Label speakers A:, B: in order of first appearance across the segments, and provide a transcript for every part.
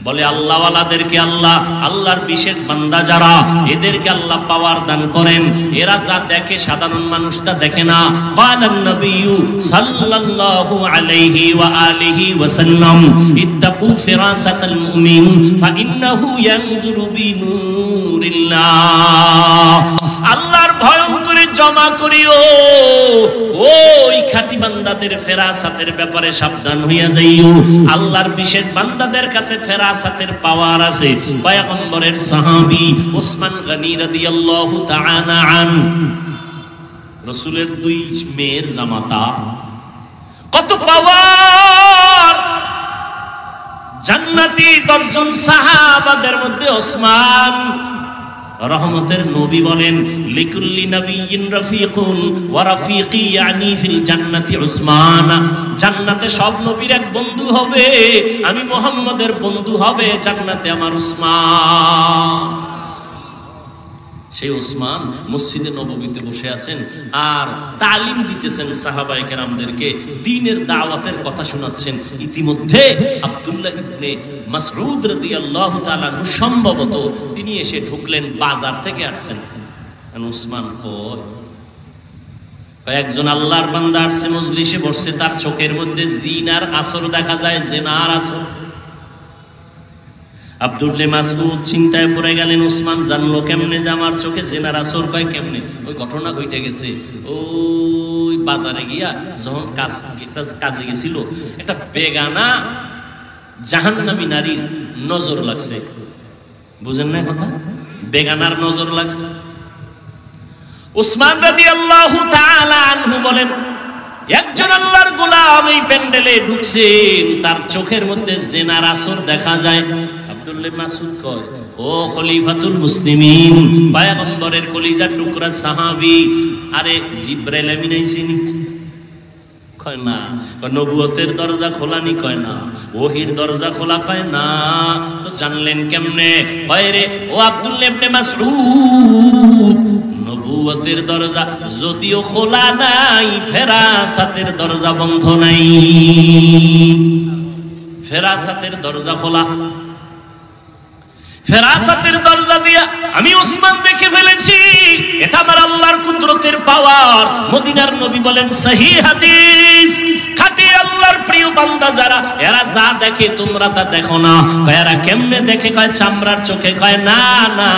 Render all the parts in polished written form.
A: বলে আল্লাহওয়ালাদেরকে আল্লাহ, আল্লাহর বিশেষ বান্দা যারা, এদেরকে আল্লাহ পাওয়ার দান করেন। এরা যা দেখে সাধারণ মানুষটা দেখে না। ক্বালান নবিয়্যু সাল্লাল্লাহু আলাইহি ওয়া আলিহি ওয়া সাল্লাম ইত্তাকু ফিরাসাতাল মুমিন ফাইন্নাহু ইয়ানজুরু বিনুরিল্লাহ। আল্লাহর ভয় অন্তরে জমা করিও, ওই খাঁটি বান্দাদের ফেরাসাতের ব্যাপারে সাবধান হইয়া যাইও। আল্লাহর বিশেষ বান্দাদের কাছে ফেরাসাতের পাওয়ার আছে। পয়গম্বরের সাহাবী ওসমান গনি রাদিয়াল্লাহু তাআলা আন, রাসূলের দুই মেয়ের জামাতা, কত পাওয়ার! জান্নাতি 10 জন সাহাবাদের মধ্যে ওসমান, রহমতের নবী বলেন লিকুল্লি নবিয়্যিন রাফিকুন ওয়া রাফিকি ইয়ানি ফিল জান্নাতি উসমান। জান্নাতে সব নবীর এক বন্ধু হবে, আমি মুহাম্মদের বন্ধু হবে জান্নাতে আমার উসমান। সেই উসমান মসজিদে নববীতে বসে আছেন আর তালিম দিতেছেন সাহাবায়ে কেরামদেরকে, দ্বীনের দাওয়াতের কথা শোনাচ্ছেন। ইতিমধ্যে আব্দুল্লাহ ইবনে মাসউদ রাদিয়াল্লাহু তাআলা আনহু সম্ভবত তিনি এসে ঢুকলেন, বাজার থেকে আসছেন। উসমান কয়েকজন আল্লাহর বান্দা আসছে, মজলিসে বসছে, তার চোখের মধ্যে জিনার আসর দেখা যায়, জিনার আসর। আব্দুল্লাহ মাসউদ চিন্তায় পড়ে গেলেন, উসমান জানলো কেমনে যে আমার চোখে জিনার আসর? কয় কেমনে? ওই ঘটনা ঘটে গেছে, ওই বাজারে গিয়া যখন কাজে গেছিল, একটা বেগানা জাহান্নামী নারীর নজর লাগছে। বুঝেন না কথা? বেগানার নজর লাগছে। উসমান রাদিয়াল্লাহু তাআলা আনহু বলেন, একজন আল্লাহর গোলাম এই প্যান্ডেলে ঢুকছেন, তার চোখের মধ্যে জিনার আসর দেখা যায়। আব্দুল্লাহ মাসউদ কয়, ও খলিফাতুল মুসলিমিন, পয়গম্বরের কলিজার টুকরা সাহাবী, আরে জিবরাইল আমিন আইছিনি? কয় না। নবুয়তের দরজা খোলানি? কয় না। ওহির দরজা খোলা? কয় না। তো জানলেন কেমনে? কয় রে ও আব্দুল্লাহ ইবনে মাসউদ, নবুয়তের দরজা যদিও খোলা নাই, ফেরাসাতের দরজা বন্ধ নাই। ফেরাসাতের দরজা খোলা। ফেরাসাতের দরজা দিয়া আমি উসমান দেখে ফেলেছি, এটা আমার আল্লাহর কুদরতের পাওয়ার। মদিনার নবী বলেন, সহিহ হাদিস, খাঁটি আল্লাহর প্রিয় বান্দা যারা, এরা যা দেখে তোমরা তা দেখো না। কয় এরা কেমনে দেখে? কয় চামড়ার চোখে। কয় না না,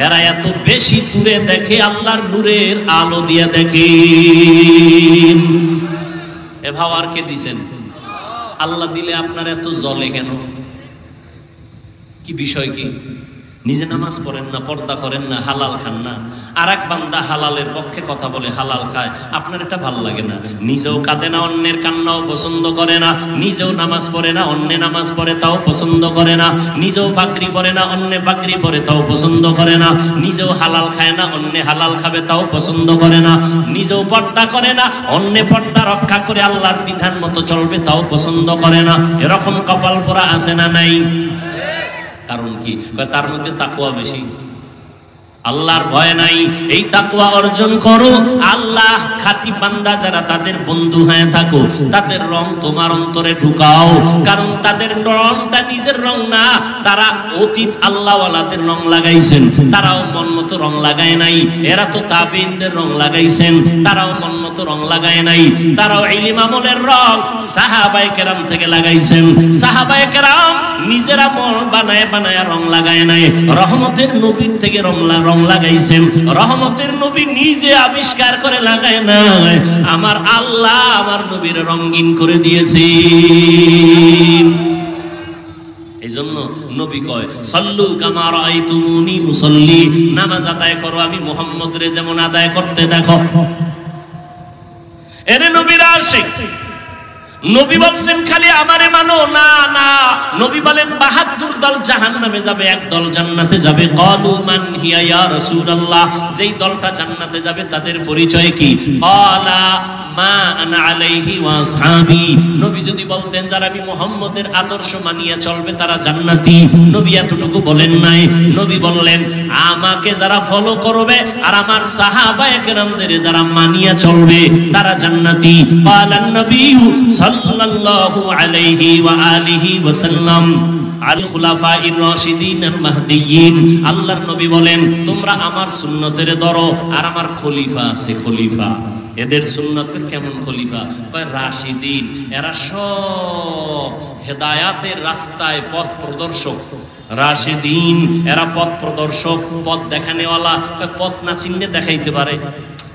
A: এরা এত বেশি দূরে দেখে, আল্লাহর নূরের আলো দিয়ে দেখে। এ ভাওয়ার কে দিছেন? আল্লাহ দিলে আপনার এত জ্বলে কেন? কি বিষয়? কি নিজে নামাজ পড়েন না, পর্দা করেন না, হালাল খান না, আর এক বান্দা হালালের পক্ষে কথা বলে, হালাল খায়, আপনার এটা ভাল লাগে না। নিজেও কাঁদে না, অন্যের কান্নাও পছন্দ করে না। নিজেও নামাজ পড়ে না, অন্যে নামাজ পড়ে তাও পছন্দ করে না। নিজেও পাগড়ি পরে না, অন্যে পাগড়ি পরে তাও পছন্দ করে না। নিজেও হালাল খায় না, অন্যে হালাল খাবে তাও পছন্দ করে না। নিজেও পর্দা করে না, অন্যে পর্দা রক্ষা করে আল্লাহর বিধান মতো চলবে তাও পছন্দ করে না। এরকম কপাল পোড়া আছে না নাই? কারণ কি? তার মধ্যে তাকওয়া বেশি, আল্লাহর ভয় নাই। এই তাকওয়া অর্জন করো, আল্লাহ খাঁটি বান্দা যারা, তাদের বন্ধু হয়ে থাকো, তাদের রং তোমার অন্তরে ঢুকাও। কারণ তাদের রংটা নিজের রং না, তারা অতীত আল্লাহওয়ালাদের রং লাগাইছেন, তারাও মন মতো রং লাগায় নাই। এরা তো তাবেঈনদের রং লাগাইছেন, তারাও মন মতো রং লাগায় নাই। তারাও ইলম আমলের রং সাহাবায়ে কেরাম থেকে লাগাইছেন। সাহাবায়ে কেরাম নিজেরা মন বানায় বানায় রং লাগায় নাই, রহমতের নবীর থেকে রং লাগাইছেন। রহমতের নবী নিজে আবিষ্কার করে লাগায় নাই, আমার আল্লাহ আমার নবীর রঙিন করে দিয়েছেন। এই জন্য নবী কয়, সাল্লু কামা রাআইতুমুনি মুসাল্লি, নামাজ আদায় করো আমি মুহাম্মদ রে যেমন আদায় করতে দেখো। এরে নবীর আশিক, নবী বলছেন খালি আমারে মানো না, না। নবী বলেন ৭২ দল জাহান্নামে যাবে, এক দল জান্নাতে যাবে। ক্বালু মান হিয়া ইয়া রাসূলুল্লাহ, যেই দলটা জান্নাতে যাবে তাদের পরিচয় কি? ক্বালা মা আনা আলাইহি ওয়া আসহাবি, নবী যদি বলতেন যারা আমি মুহাম্মদের আদর্শ মানিয়ে চলবে তারা জান্নাতি, নবী এতটুকু বলেন নাই। নবী বললেন আমাকে যারা ফলো করবে আর আমার সাহাবায়ে কেরামদের যারা মানিয়ে চলবে তারা জান্নাতি। ক্বালান নবী সাল্লাল্লাহু আলাইহি ওয়া আলিহি ওয়া সাল্লাম, আল খুলাফাইর রাশিদিন আল মাহদিয়িন। আল্লাহর নবী বলেন তোমরা আমার সুন্নতের ধরো, আর আমার খলিফা আছে, খলিফা এদের সুন্নতের কেমন খলিফা? কয় রাশিদিন, এরা সব হেদায়াতের রাস্তায় পথ প্রদর্শক। রাশিদিন এরা পথ প্রদর্শক, পথ দেখানেওয়ালা। পথ না চিনলে দেখাইতে পারে,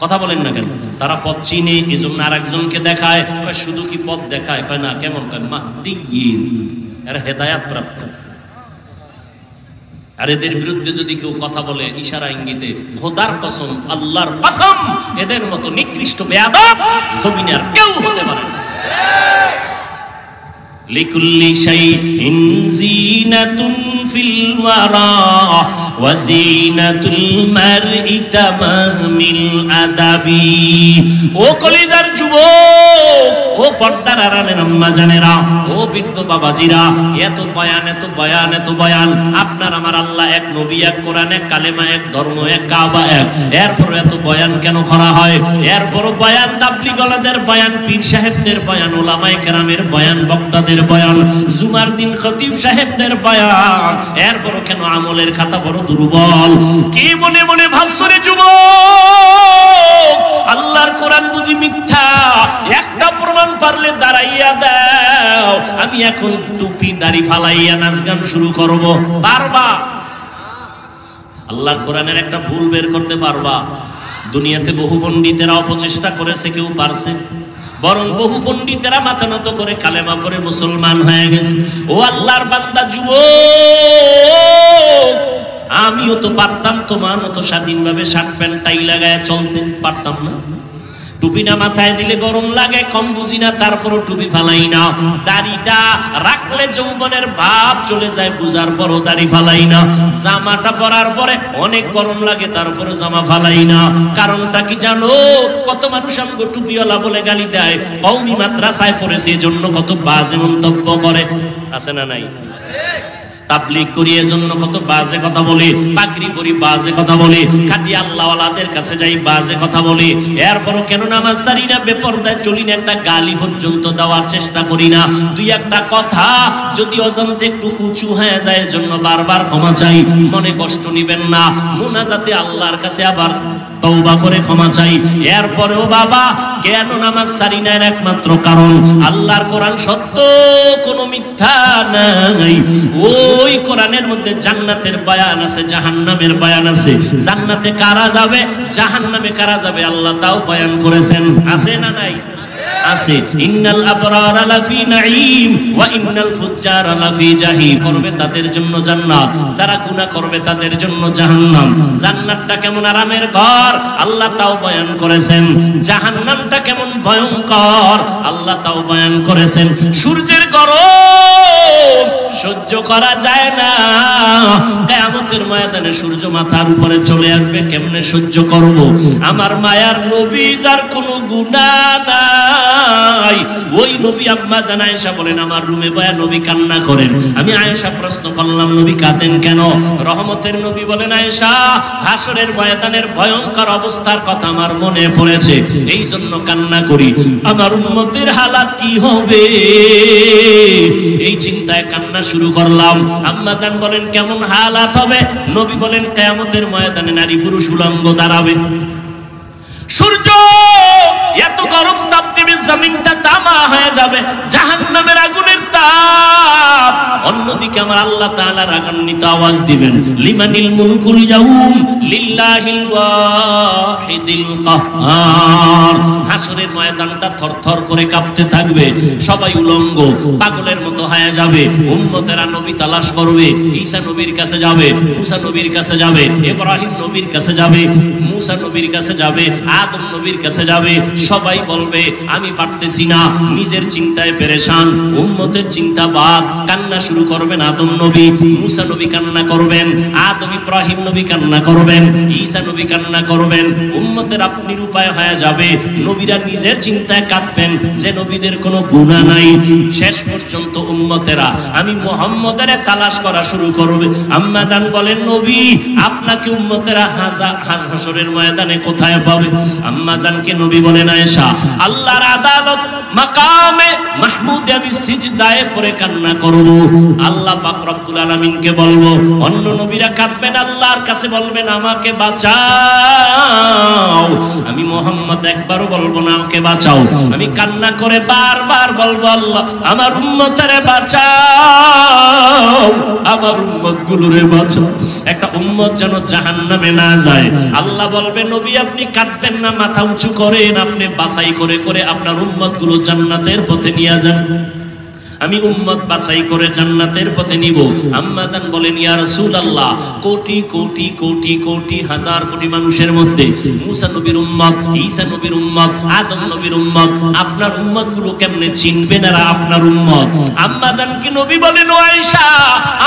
A: কথা বলেন না কেন? তারা পথ চিনে, এই জন্য আর একজনকে দেখায়। কয় শুধু কি পথ দেখায়? কয় না। কেমন? কয় মাহদিয়িন, এরা হেদায়াত প্রাপ্ত। আর এদের বিরুদ্ধে যদি কেউ কথা বলে ইশারা ইঙ্গিতে, খোদার কসম, আল্লাহর কসম, এদের মতো নিকৃষ্ট বেয়াদব জমিনে আর কেউ হতে পারে না। লিকুল্লি শাইইন জিনাতুন ফিল ওয়ারা ওয়া জিনাতুল মারই তামামিল আদাবি। ও কলিজার যুবক, ও পর্দার আড়ালের আম্মা জানেরা, ও বৃদ্ধ বাবাজিরা, এত বয়ান, এত বয়ান, এত বয়ান। আপনার আমার আল্লাহ এক, নবী এক, কোরআন এক, কালেমা এক, ধর্ম এক, কাবা এক। এরপর এত বয়ান কেন করা হয়? এরপর বয়ান তাবলীগীদের বয়ান, পীর সাহেবদের বয়ান, উলামায়ে কেরামের বয়ান, বক্তাদের বয়ান, জুমার দিন খতিব সাহেবদের বয়ান। এরপর কেন আমলের খাতা বড় দুর্বল? কি মনে মনে ভাবছো রে যুবক? আল্লাহর কোরআন বুঝি মিথ্যা? একটা প্রমাণ পারলে দাঁড়াইয়া দাও, আমি এখন টুপি দাড়ি ফালাইয়া নাচ গান শুরু করব। পারবা? আল্লাহর কোরআনের একটা ভুল বের করতে পারবা? দুনিয়াতে বহু পণ্ডিতেরা অপচেষ্টা করেছে, কেউ পারছে? বরং বহু পণ্ডিতেরা মাথা নত করে কালেমা পড়ে মুসলমান হয়ে গেছে। ও আল্লাহর বান্দা যুবক, আমিও তো পারতাম তোমার মতো স্বাধীনভাবে শার্ট প্যান্ট টাই লাগায় চলতে, পারতাম না? টুপিটা মাথায় দিলে গরম লাগে, কম বুঝি না, তারপরও টুপি ফালাই না। দাড়িটা রাখলে যৌবনের ভাব চলে যায়, বুঝার পরও দাড়ি ফালাই না। জামাটা পরার পরে অনেক গরম লাগে, তারপরে জামা ফালাই না। কারণটা কি জানো? কত মানুষ আমাকে টুপিওয়ালা বলে গালি দেয়, কওমি মাদ্রাসায় পড়েছে এজন্য কত বাজে মন্তব্য করে, আছে না নাই? তাবলীগ করি এজন্য কত বাজে কথা বলে, পাগড়ি পরি বাজে কথা বলে, খাঁটি আল্লাহওয়ালাদের কাছে যাই বাজে কথা বলে। এরপরও কেন নামাজ ছাড়ি না, বেপরদায় চলি না, একটা গালি পর্যন্ত দেওয়ার চেষ্টা করি না। দুই একটা কথা যদি অজান্তে একটু উঁচু হয়ে যায়, এজন্য বারবার ক্ষমা চাই। মনে কষ্ট নিবেন না, মুনাজাতে আল্লাহর কাছে আবার তওবা করে ক্ষমা চাই। এরপরেও বাবা কেন নামাজ ছাড়ি না? একমাত্র কারণ আল্লাহর কোরআন সত্য, কোনো মিথ্যা নাই। ওই কোরআনের মধ্যে জান্নাতের বয়ান আছে, জাহান্নামের বয়ান আছে। জান্নাতে কারা যাবে, জাহান্নামে কারা যাবে, আল্লাহ তাও বয়ান করেছেন, আছে না নাই? আছে। ইন্নাল আবরারা লাফি নাঈম ওয়া ইন্নাল ফুজ্জারা লাফি জাহিম। করবে তাদের জন্য জান্নাত, যারা গুনাহ করবে তাদের জন্য জাহান্নাম। জান্নাতটা কেমন আরামের ঘর, আল্লাহ তাও বয়ান করেছেন। জাহান্নামটা কেমন ভয়ঙ্কর, আল্লাহ তাও বয়ান করেছেন। সূর্যের গরম সহ্য করা যায় না, কিয়ামতের ময়দানে সূর্য মাথার উপরে চলে আসবে, কেমনে সহ্য করব? আমার মায়ার নবী, যার কোনো গুনাহ নাই, ওই নবী আম্মা জান আয়েশা বলেন আমার রুমে বয়া নবী কান্না করেন। আমি আয়েশা প্রশ্ন করলাম নবী কাঁদেন কেন? রহমতের নবী বলেন আয়েশা, হাসরের ময়দানের ভয়ঙ্কর অবস্থার কথা আমার মনে পড়েছে, এই জন্য কান্না করি। আমার উম্মতের হালাত কি হবে, এই চিন্তায় কান্না শুরু করলাম। আম্মা জান বলেন কেমন হালাত হবে? নবী বলেন কিয়ামতের ময়দানে নারী পুরুষ উলঙ্গ দাঁড়াবে। সূর্য এত গরম তাপ দেবে, জমিনটা তামা হয়ে যাবে, জাহান্নামের আগুনের তাপ। অন্যদিকে আমার আল্লাহ তাআলা রাগান্বিত আওয়াজ দিবেন, লিমানিল মুলকুল ইয়াউম লিল্লাহিল ওয়াহিদিল কাহ্হার। হাসরের ময়দানটা থরথর করে কাঁপতে থাকবে, সবাই উলঙ্গ পাগলের মতো হয়ে যাবে। উম্মতেরা নবী তালাশ করবে, ঈসা নবীর কাছে যাবে, মুসা নবীর কাছে যাবে, ইব্রাহিম নবীর কাছে যাবে, মুসা নবীর কাছে যাবে, আদম নবীর কাছে যাবে। সবাই বলবে আমি পারতেছি না, নিজের চিন্তায় পেরেশান। উম্মতের চিন্তা বাদ, কান্না শুরু করবেন আদম নবী, মুসা নবী কান্না করবেন, আদম ইব্রাহিম নবী কান্না করবেন, ঈসা নবী কান্না করবেন। উম্মতের আপনি উপায় হয়ে যাবে, নবীরা নিজের চিন্তায় কাঁদবেন যে নবীদের কোনো গুনাহ নাই। শেষ পর্যন্ত উম্মতেরা আমি মুহাম্মদের তালাশ করা শুরু করবে। আম্মা জান বলেন নবী আপনাকে উম্মতেরা হাসরের ময়দানে কোথায় পাবে? আম্মা জানকে নবী বলেন, আয়েশা, আল্লাহর আদালত মাকামে মাহমুদে আমি সিজদায় পড়ে কান্না করব, আল্লাহ পাক রব্বুল আলামিনকে বলবো। অন্য নবীরা কাঁদবেন, আল্লাহর কাছে বলবেন আমাকে বাঁচাও। আমি মুহাম্মদ একবারও বলবো না আমাকে বাঁচাও, আমি কান্না করে বারবার বলবো, আল্লাহ আমার উম্মতেরে বাঁচাও, আমার উম্মত গুলোরে বাঁচাও। একটা উম্মত যেন জাহান্নামে না যায়। আল্লাহ বলবে, নবী আপনি কাঁদবেন না, মাথা উঁচু করেন, আপনি বাছাই করে করে আপনার উম্মত গুলো জান্নাতের পথে নিয়ে যান। আমি উম্মত বাছাই করে জান্নাতের পথে নিব। আম্মা জান বলেন, ইয়া রাসূলুল্লাহ, কোটি কোটি কোটি কোটি হাজার কোটি মানুষের মধ্যে মুসা নবীর উম্মত, ঈসা নবীর উম্মত, আদম নবীর উম্মত, আপনার উম্মত গুলো কেমনে চিনবেন এরা আপনার উম্মত? আম্মা জান কি নবী বলেন, ও আয়েশা,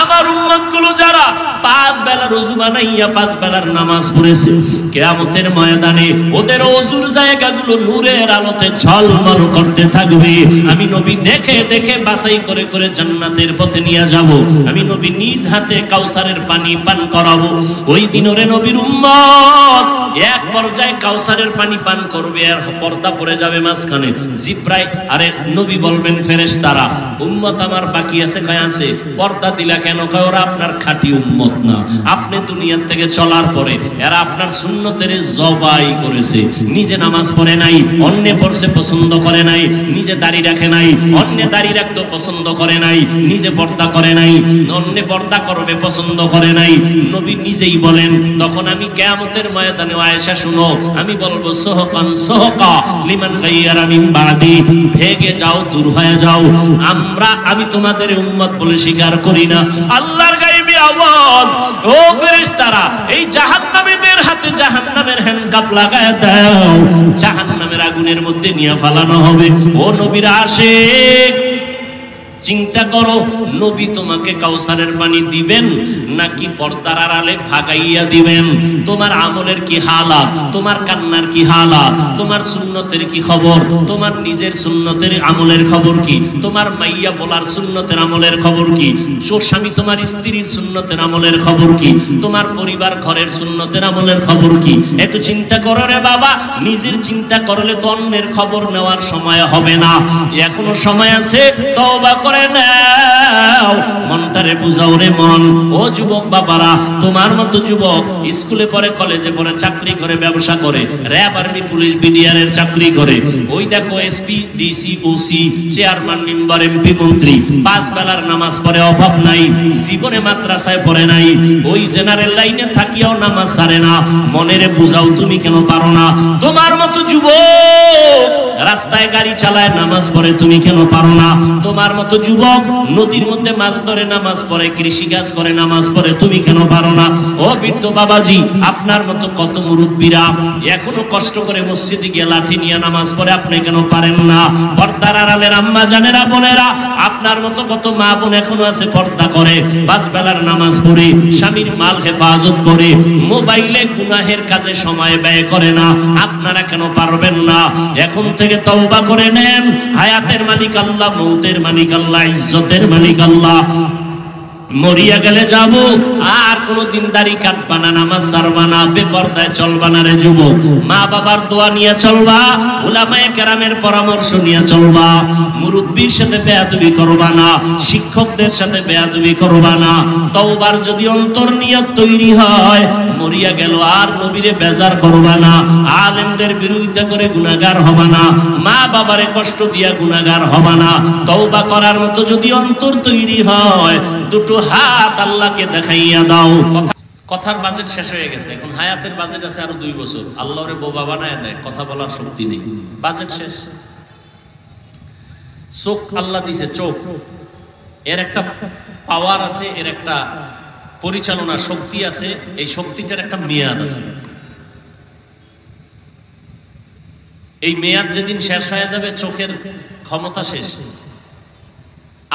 A: আমার উম্মত গুলো যারা 5 বেলা ওযু বানাইয়া 5 বেলার নামাজ পড়েছে, কিয়ামতের ময়দানে ওদের ওযুর জায়গাগুলো নূরের আলোতে ঝলমল করতে থাকবে। আমি নবী দেখে দেখে বাছাই করে করে জান্নাতের পথে নিয়ে যাব। আমি নবী নিজ হাতে কাউসারের পানি পান করাবো। ওই দিন ওরে নবীর উম্মত এক পর্যায়ে কাউসারের পানি পান করবে, আর পর্দা পড়ে যাবে মাঝখানে। জিব্রাইল, আরে নবী বলবেন, ফেরেশতারা, উম্মত আমার বাকি আছে, কয় আছে। পর্দা দিলা কেন? কয় ওরা আপনার খাঁটি উম্মত না। আপনি দুনিয়া থেকে চলার পরে এরা আপনার সুন্নতের জবাই করেছে। নিজে নামাজ পড়ে নাই, অন্য পড়ছে পছন্দ করে নাই। নিজে দাড়ি রাখে নাই, অন্য দাড়ি রাখতে পছন্দ করে নাই। নিজে পর্দা করে নাই, অন্য পর্দা করবে পছন্দ করে নাই। নবী নিজেই বলেন, তখন আমি কিয়ামতের ময়দানে, আয়েশা শুনো, আমি বলবো, সোহকান সোহকা লিমান গায়্যারা মিন বাদি, ভেগে যাও, দূর হয়ে যাও, আমি তোমাদের উম্মত বলে স্বীকার করি না। আল্লাহর গায়বী আওয়াজ, ও ফেরেশতারা, এই জাহান্নামীদের হাতে জাহান্নামের হ্যান্ডকাপ লাগায় দাও, জাহান্নামের আগুনের মধ্যে নিয়ে ফালানো হবে। ও নবীর আশিক, চিন্তা করো, নবী তোমাকে কাউসারের পানি দিবেন নাকি পর্দার আড়ালে ভাগাইয়া দিবেন? তোমার আমলের কি হালাত, তোমার কান্নার কি হালাত, তোমার সুন্নতের কি খবর, তোমার নিজের সুন্নতের আমলের খবর কি, তোমার মাইয়া বলার সুন্নতের আমলের খবর কি, স্বামী তোমার স্ত্রীর সুন্নতের আমলের খবর কি, তোমার পরিবার ঘরের সুন্নতের আমলের খবর কি? একটু চিন্তা করো রে বাবা। নিজের চিন্তা করলে তো অন্যের খবর নেওয়ার সময় হবে না। এখনো সময় আছে, তওবা করে নাও, মনটারে বুঝাও রে মন। ও যুবক বাবারা, তোমার মতো যুবক স্কুলে পড়ে, কলেজে পড়ে, চাকরি করে, ব্যবসা করে, র‍্যাব, আর্মি, পুলিশ, বিডিআর এর চাকরি করে, ওই দেখো SP, DC, OC, chairman, member, MP, মন্ত্রী, 5 বেলার নামাজ পড়ে, অভাব নাই, জীবনে মাদ্রাসায় পড়ে নাই, ওই জেনারেল লাইনে থাকিয়াও নামাজ ছাড়ে না। মনেরে বুঝাও, তুমি কেন পারো না? তোমার মতো যুবক রাস্তায় গাড়ি চালায়, নামাজ পড়ে, তুমি কেন পারো না? তোমার মতো যুবক নদীর মধ্যে মাছ ধরে, নামাজ পড়ে, কৃষি কাজ করে, নামাজ পড়ে, তুমি কেন পারো না? ও বৃদ্ধ বাবাজি, আপনার মতো কত মুরব্বীরা এখনো কষ্ট করে মসজিদে গিয়ে লাঠি নিয়ে নামাজ পড়ে, আপনি কেন পারেন না? পর্দার আড়ালের আম্মা জানেরা, বোনেরা, আপনার মতো কত মা বোন এখনো আছে, পর্দা করে, 5 বেলার নামাজ পড়ে, স্বামীর মাল হেফাজত করে, মোবাইলে গুনাহের কাজে সময় ব্যয় করে না। আপনারা কেন পারবেন না? এখন থেকে তওবা করে নেন। হায়াতের মালিক আল্লাহ, মৌতের মালিক আল্লাহ, ইজ্জতের মালিক আল্লাহ। মরিয়া গেলে যাব, আর কোনদিন দাড়ি কাটবা না, নামাজ ছাড়বা না, বেপরদায় চলবা না রে যুবক। মা বাবার দোয়া নিয়ে চলবা, উলামায়ে কেরামের পরামর্শ নিয়ে চলবা, মুরব্বির সাথে বেয়াদবি করবা না, শিক্ষকদের সাথে বেয়াদবি করবা না। তওবার যদি অন্তর নিয়ত তৈরি হয়, মরিয়া গেল আর নবীরে বেজার করবা না, আলেমদের বিরোধিতা করে গুনাহগার হবা না, মা বাবারে কষ্ট দিয়া গুনাহগার হবা না। তওবা করার মতো যদি অন্তর তৈরি হয়, দুটো হাত আল্লাহকে দেখাইয়া দাও। কথার বাজেট শেষ হয়ে গেছে, এখন হায়াতের বাজেট আছে আরো 2 বছর। আল্লাহরে বোবা বানায় দেয়, কথা বলার শক্তি নেই, বাজেট শেষ। চোখ আল্লাহ দিছে, চোখ, এর একটা পাওয়ার আছে, এর একটা পরিচালনা শক্তি আছে, এই শক্তিটার একটা মেয়াদ আছে। এই মেয়াদ যেদিন শেষ হয়ে যাবে, চোখের ক্ষমতা শেষ।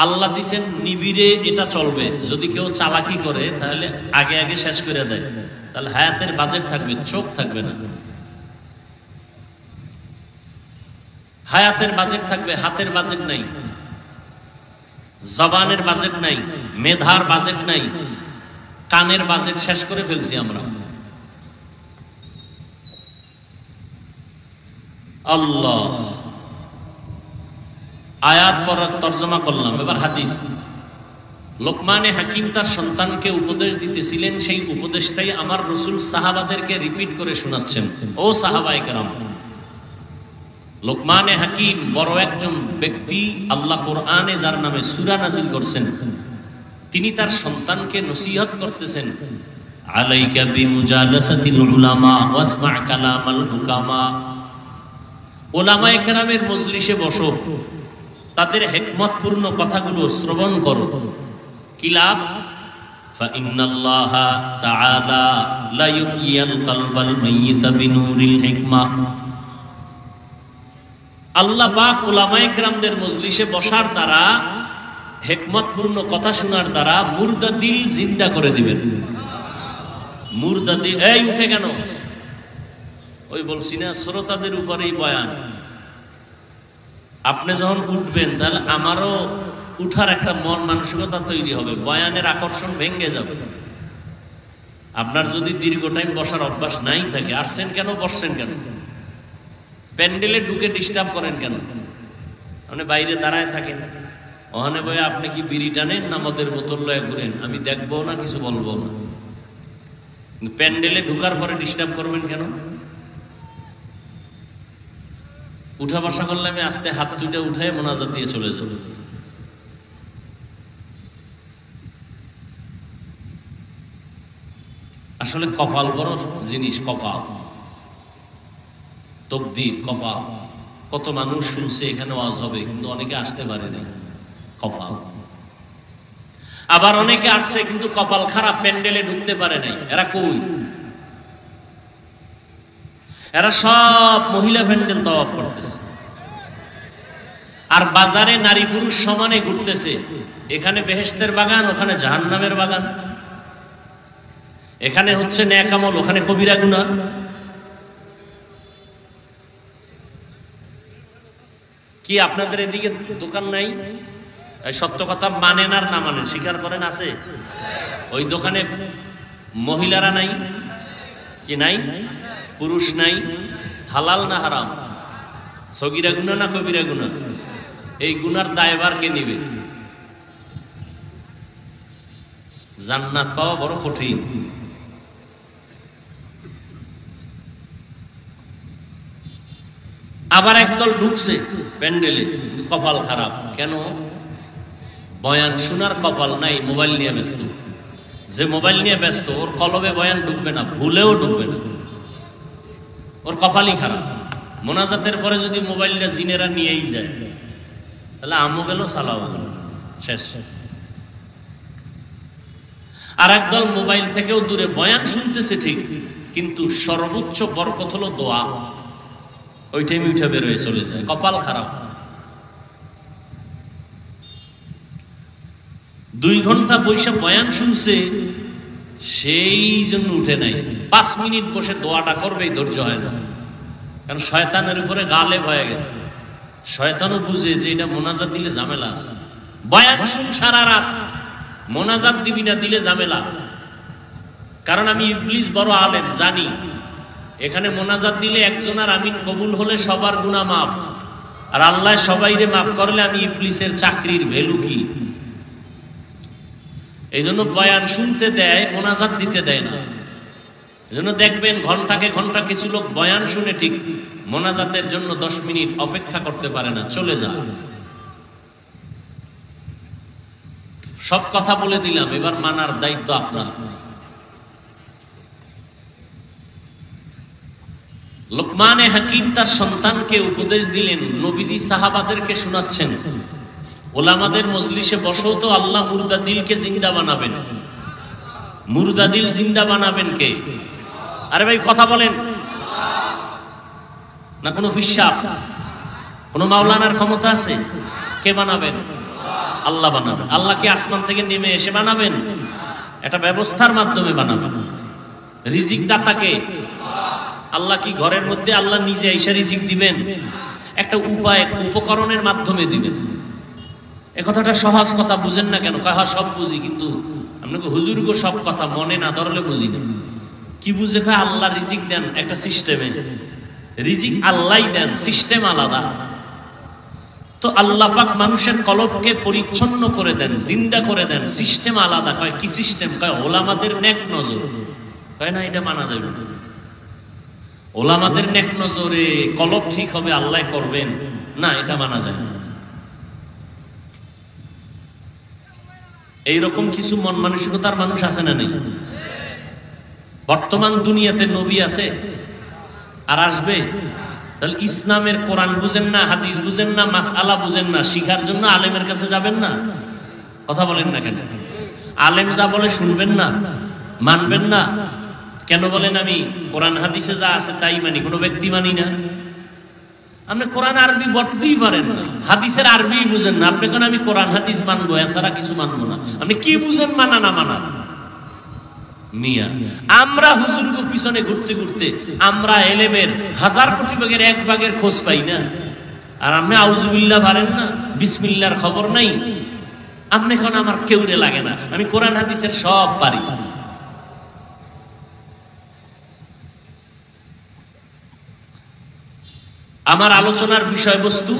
A: আল্লাহ দিছেন নিবিড়ে, এটা চলবে। যদি কেউ চালাকি করে তাহলে আগে আগে শেষ করে দেয়, তাহলে হায়াতের বাজেট থাকবে, চোখ থাকবে না। হায়াতের বাজেট থাকবে, হাতের বাজেট নাই, জবানের বাজেট নাই, মেধার বাজেট নাই, কানের বাজেট শেষ করে ফেলছি আমরা। আল্লাহ, আয়াত পড়ার তর্জমা করলাম, এবার হাদিস। লোকমানে হাকিম তার সন্তানকে উপদেশ দিতেছিলেন, সেই উপদেশটাই আমার রাসূল সাহাবাদেরকে রিপিট করে শোনাচ্ছেন। ও সাহাবায়ে কেরাম, লোকমানে হাকিম বড় একজন ব্যক্তি, আল্লাহ কোরআনে যার নামে সূরা নাজিল করছেন, তিনি তার সন্তানকে নসিহত করতেছেন, আলাইকা বিমুজালাসাতিল উলামা ওয়াসমা কালামাল হুকামা। উলামায়ে কেরামের মজলিসে বসো, তাদের হিকমতপূর্ণ কথাগুলো শ্রবণ করো। কি লাভ? ফাইন্নাল্লাহা তাআলা লা ইউহইয়াল কলবাল মাইয়িতা বিনূরিল হিকমাহ। আল্লাহ পাক উলামায়ে কেরামদের মজলিসে বসার দ্বারা, হিকমতপূর্ণ কথা শোনার দ্বারা মুর্দা দিল জিন্দা করে দিবেন। মুর্দা দিল, এই উঠে কেন? ওই বলছি না, শ্রোতাদের উপরেই বয়ান। আপনি যখন উঠবেন তাহলে আমারও উঠার একটা মন মানসিকতা তৈরি হবে, বয়ানের আকর্ষণ ভেঙে যাবে। আপনার যদি দীর্ঘ টাইম বসার অভ্যাস নাই থাকে, আসছেন কেন, বসছেন কেন, প্যান্ডেলে ঢুকে ডিস্টার্ব করেন কেন? আপনি বাইরে দাঁড়ায় থাকেন, ওখানে বয়ে আপনি কি বিড়ি টানেন না মদের বোতল লয়ে ঘুরেন, আমি দেখবো না, কিছু বলবো না। প্যান্ডেলে ঢুকার পরে ডিস্টার্ব করবেন কেন? উঠা বসা করলে আমি আস্তে হাত দুইটা উঠায় মোনাজাত দিয়ে চলে যাব। আসলে কপাল বড় জিনিস, কপাল, তকদির, কপাল। কত মানুষ শুনছে এখানে ওয়াজ হবে, কিন্তু অনেকে আসতে পারে না, কপাল। আবার অনেকে আসছে কিন্তু কপাল খারাপ, প্যান্ডেলে ঢুকতে পারে নাই। এরা কই? এরা সব মহিলা প্যান্ডেল তাওয়াফ করতেছে, আর বাজারে নারী পুরুষ সমানে ঘুরতেছে। এখানে বেহেশতের বাগান, ওখানে জাহান্নামের বাগান। এখানে হচ্ছে নেক আমল, ওখানে কবিরা গুনাহ। কি আপনাদের এদিকে দোকান নাই? সত্য কথা মানেন আর না মানেন, স্বীকার করেন আছে? ওই দোকানে মহিলারা নাই কি নাই? পুরুষ নাই? হালাল না হারাম? সগীরা গুনাহ না কবিরা গুনাহ? এই গুনার দায়ভার কে নিবে? জান্নাত পাওয়া বড় কঠিন। আবার একদল ঢুকছে প্যান্ডেলে, কপাল খারাপ। কেন? বয়ান শোনার কপাল নাই, মোবাইল নিয়ে ব্যস্ত। যে মোবাইল নিয়ে ব্যস্ত, ওর কলবে বয়ান ঢুকবে না, ভুলেও ঢুকবে না, ওর কপালই খারাপ। মোনাজাতের পরে যদি মোবাইলটা জিনেরা নিয়েই যায়, তাহলে আমও গেল, সালাও গেল, শেষ। আর একদল মোবাইল থেকেও দূরে বয়ান শুনতেছে ঠিক, কিন্তু সর্বোচ্চ বরকত হলো দোয়া, ওই টাইমে উঠে বের হয়ে চলে যায়, কপাল খারাপ। 2 ঘন্টা বৈশা বয়ান শুনছে, সেই জন্য উঠে নাই। 5 মিনিট বসে দোয়াটা করবে, ধৈর্য হয় না, কারণ শয়তানের উপরে গালেব হয়ে গেছে। শয়তানও বুঝে যে এটা মোনাজাত দিলে ঝামেলা আছে। বয়ান শুন সারা রাত, মোনাজাত দিবি না, দিলে ঝামেলা। কারণ আমি ইবলিস বড় আলেম, জানি এখানে মোনাজাত দিলে একজনের আমিন কবুল হলে সবার গুনাহ মাফ, আর আল্লাহ সবাইরে মাফ করলে আমি ইবলিসের চাকরির ভ্যালু কি? এই জন্য বয়ান শুনতে দেয়, মোনাজাত দিতে দেয় না। এই জন্য দেখবেন ঘন্টাকে ঘন্টা কিছু লোক বয়ান শুনে ঠিক মোনাজাতের জন্য 10 মিনিট অপেক্ষা করতে পারে না, চলে যায়। সব কথা বলে দিলাম, এবার মানার দায়িত্ব আপনার। লোকমানে হাকিম তার সন্তানকে উপদেশ দিলেন, নবীজি সাহাবাদেরকে শোনাচ্ছেন, ওলামাদের মজলিসে বসো তো, আল্লাহ মুর্দা দিলকে জিন্দা বানাবেন। মুর্দা দিল জিন্দা বানাবেন কে? আরে ভাই কথা বলেন না। কোনো হিসাব, কোনো মাওলানার ক্ষমতা আছে? কে বানাবেন? আল্লাহ বানাবেন। আল্লাহ কি আসমান থেকে নেমে এসে বানাবেন? একটা ব্যবস্থার মাধ্যমে বানাবেন। রিজিক দাতাকে আল্লাহ কি ঘরের মধ্যে আল্লাহ নিজে এসে রিজিক দিবেন? একটা উপায়, উপকরণের মাধ্যমে দিবেন। এ কথাটা সহজ কথা, বুঝেন না কেন? কয় সব বুঝি, কিন্তু আপনাকে হুজুর গো সব কথা মনে না ধরলে বুঝি না। কি বুঝে? আল্লাহ রিজিক দেন একটা সিস্টেমে, রিজিক আল্লাহই দেন, সিস্টেম আলাদা। তো আল্লাহ পাক মানুষের কলবকে পরিচ্ছন্ন করে দেন, জিন্দা করে দেন, সিস্টেম আলাদা। কয় কি সিস্টেম? কয় ওলামাদের নেক নজর। কয় না, এটা মানা যাবে না। ওলামাদের নেক নজরে কলব ঠিক হবে, আল্লাহ করবেন না, এটা মানা যায় না। এইরকম কিছু মন মানসিকতার মানুষ আছে না নেই? বর্তমান দুনিয়াতে নবী আছে আর আসবে? তাহলে ইসলামের কোরআন বুঝেন না, হাদিস বুঝেন না, মাসআলা বুঝেন না, শিখার জন্য আলেমের কাছে যাবেন না? কথা বলেন না কেন? আলেম যা বলে শুনবেন না, মানবেন না কেন? বলেন আমি কোরআন হাদিসে যা আছে তাই মানি, কোনো ব্যক্তি মানি না। আপনি কোরআন আরবি পড়তেই পারেন না, হাদিসের আরবি বুঝেন না, আপনি কেন আমি কোরআন হাদিস মানবো, এছাড়া কিছু মানবো না? আপনি কি বুঝেন মানা না মানা? মিয়া আমরা হুজুরকে পিছনে ঘুরতে ঘুরতে আমরা এলেমের 1000 কোটি ভাগের 1 ভাগের খোঁজ পাই না। আর আপনি আউযুবিল্লাহ পারেন না, বিসমিল্লাহর খবর নাই। আপনি কোন আমার কেউরে লাগে না, আমি কোরআন হাদিসের সব পারি। আমার আলোচনার বিষয়বস্তু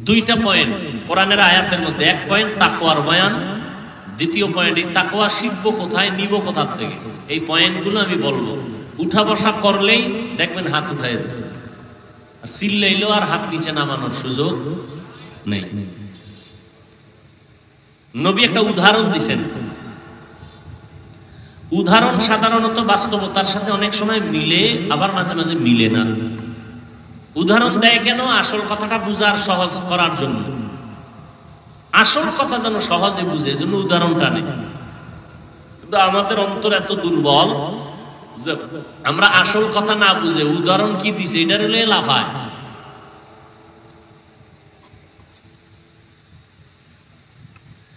A: 2টা পয়েন্ট কোরআনের আয়াতের মধ্যে। 1 পয়েন্ট তাকওয়ার বয়ান, 2য় পয়েন্ট এই তাকওয়া শিখবো কোথায়, নিব কোথা থেকে। এই পয়েন্টগুলো আমি বলবো। উঠা বসা করলেই দেখবেন হাত উঠায় দেবে, চিল্লাইলেও আর হাত নিচে নামানোর সুযোগ নেই। নবী একটা উদাহরণ দিছেন। উদাহরণ সাধারণত বাস্তবতার সাথে অনেক সময় মিলে, আবার মাঝে মাঝে মিলে না। উদাহরণ দেয় কেন? আসল কথাটা বুঝার সহজ করার জন্য। আসল কথা যেন সহজে বুঝে, জন্য উদাহরণটা নেই। কিন্তু আমাদের অন্তর এত দুর্বল যে আমরা আসল কথা না বুঝে উদাহরণ কি দিছে এটার হলে লাফায়।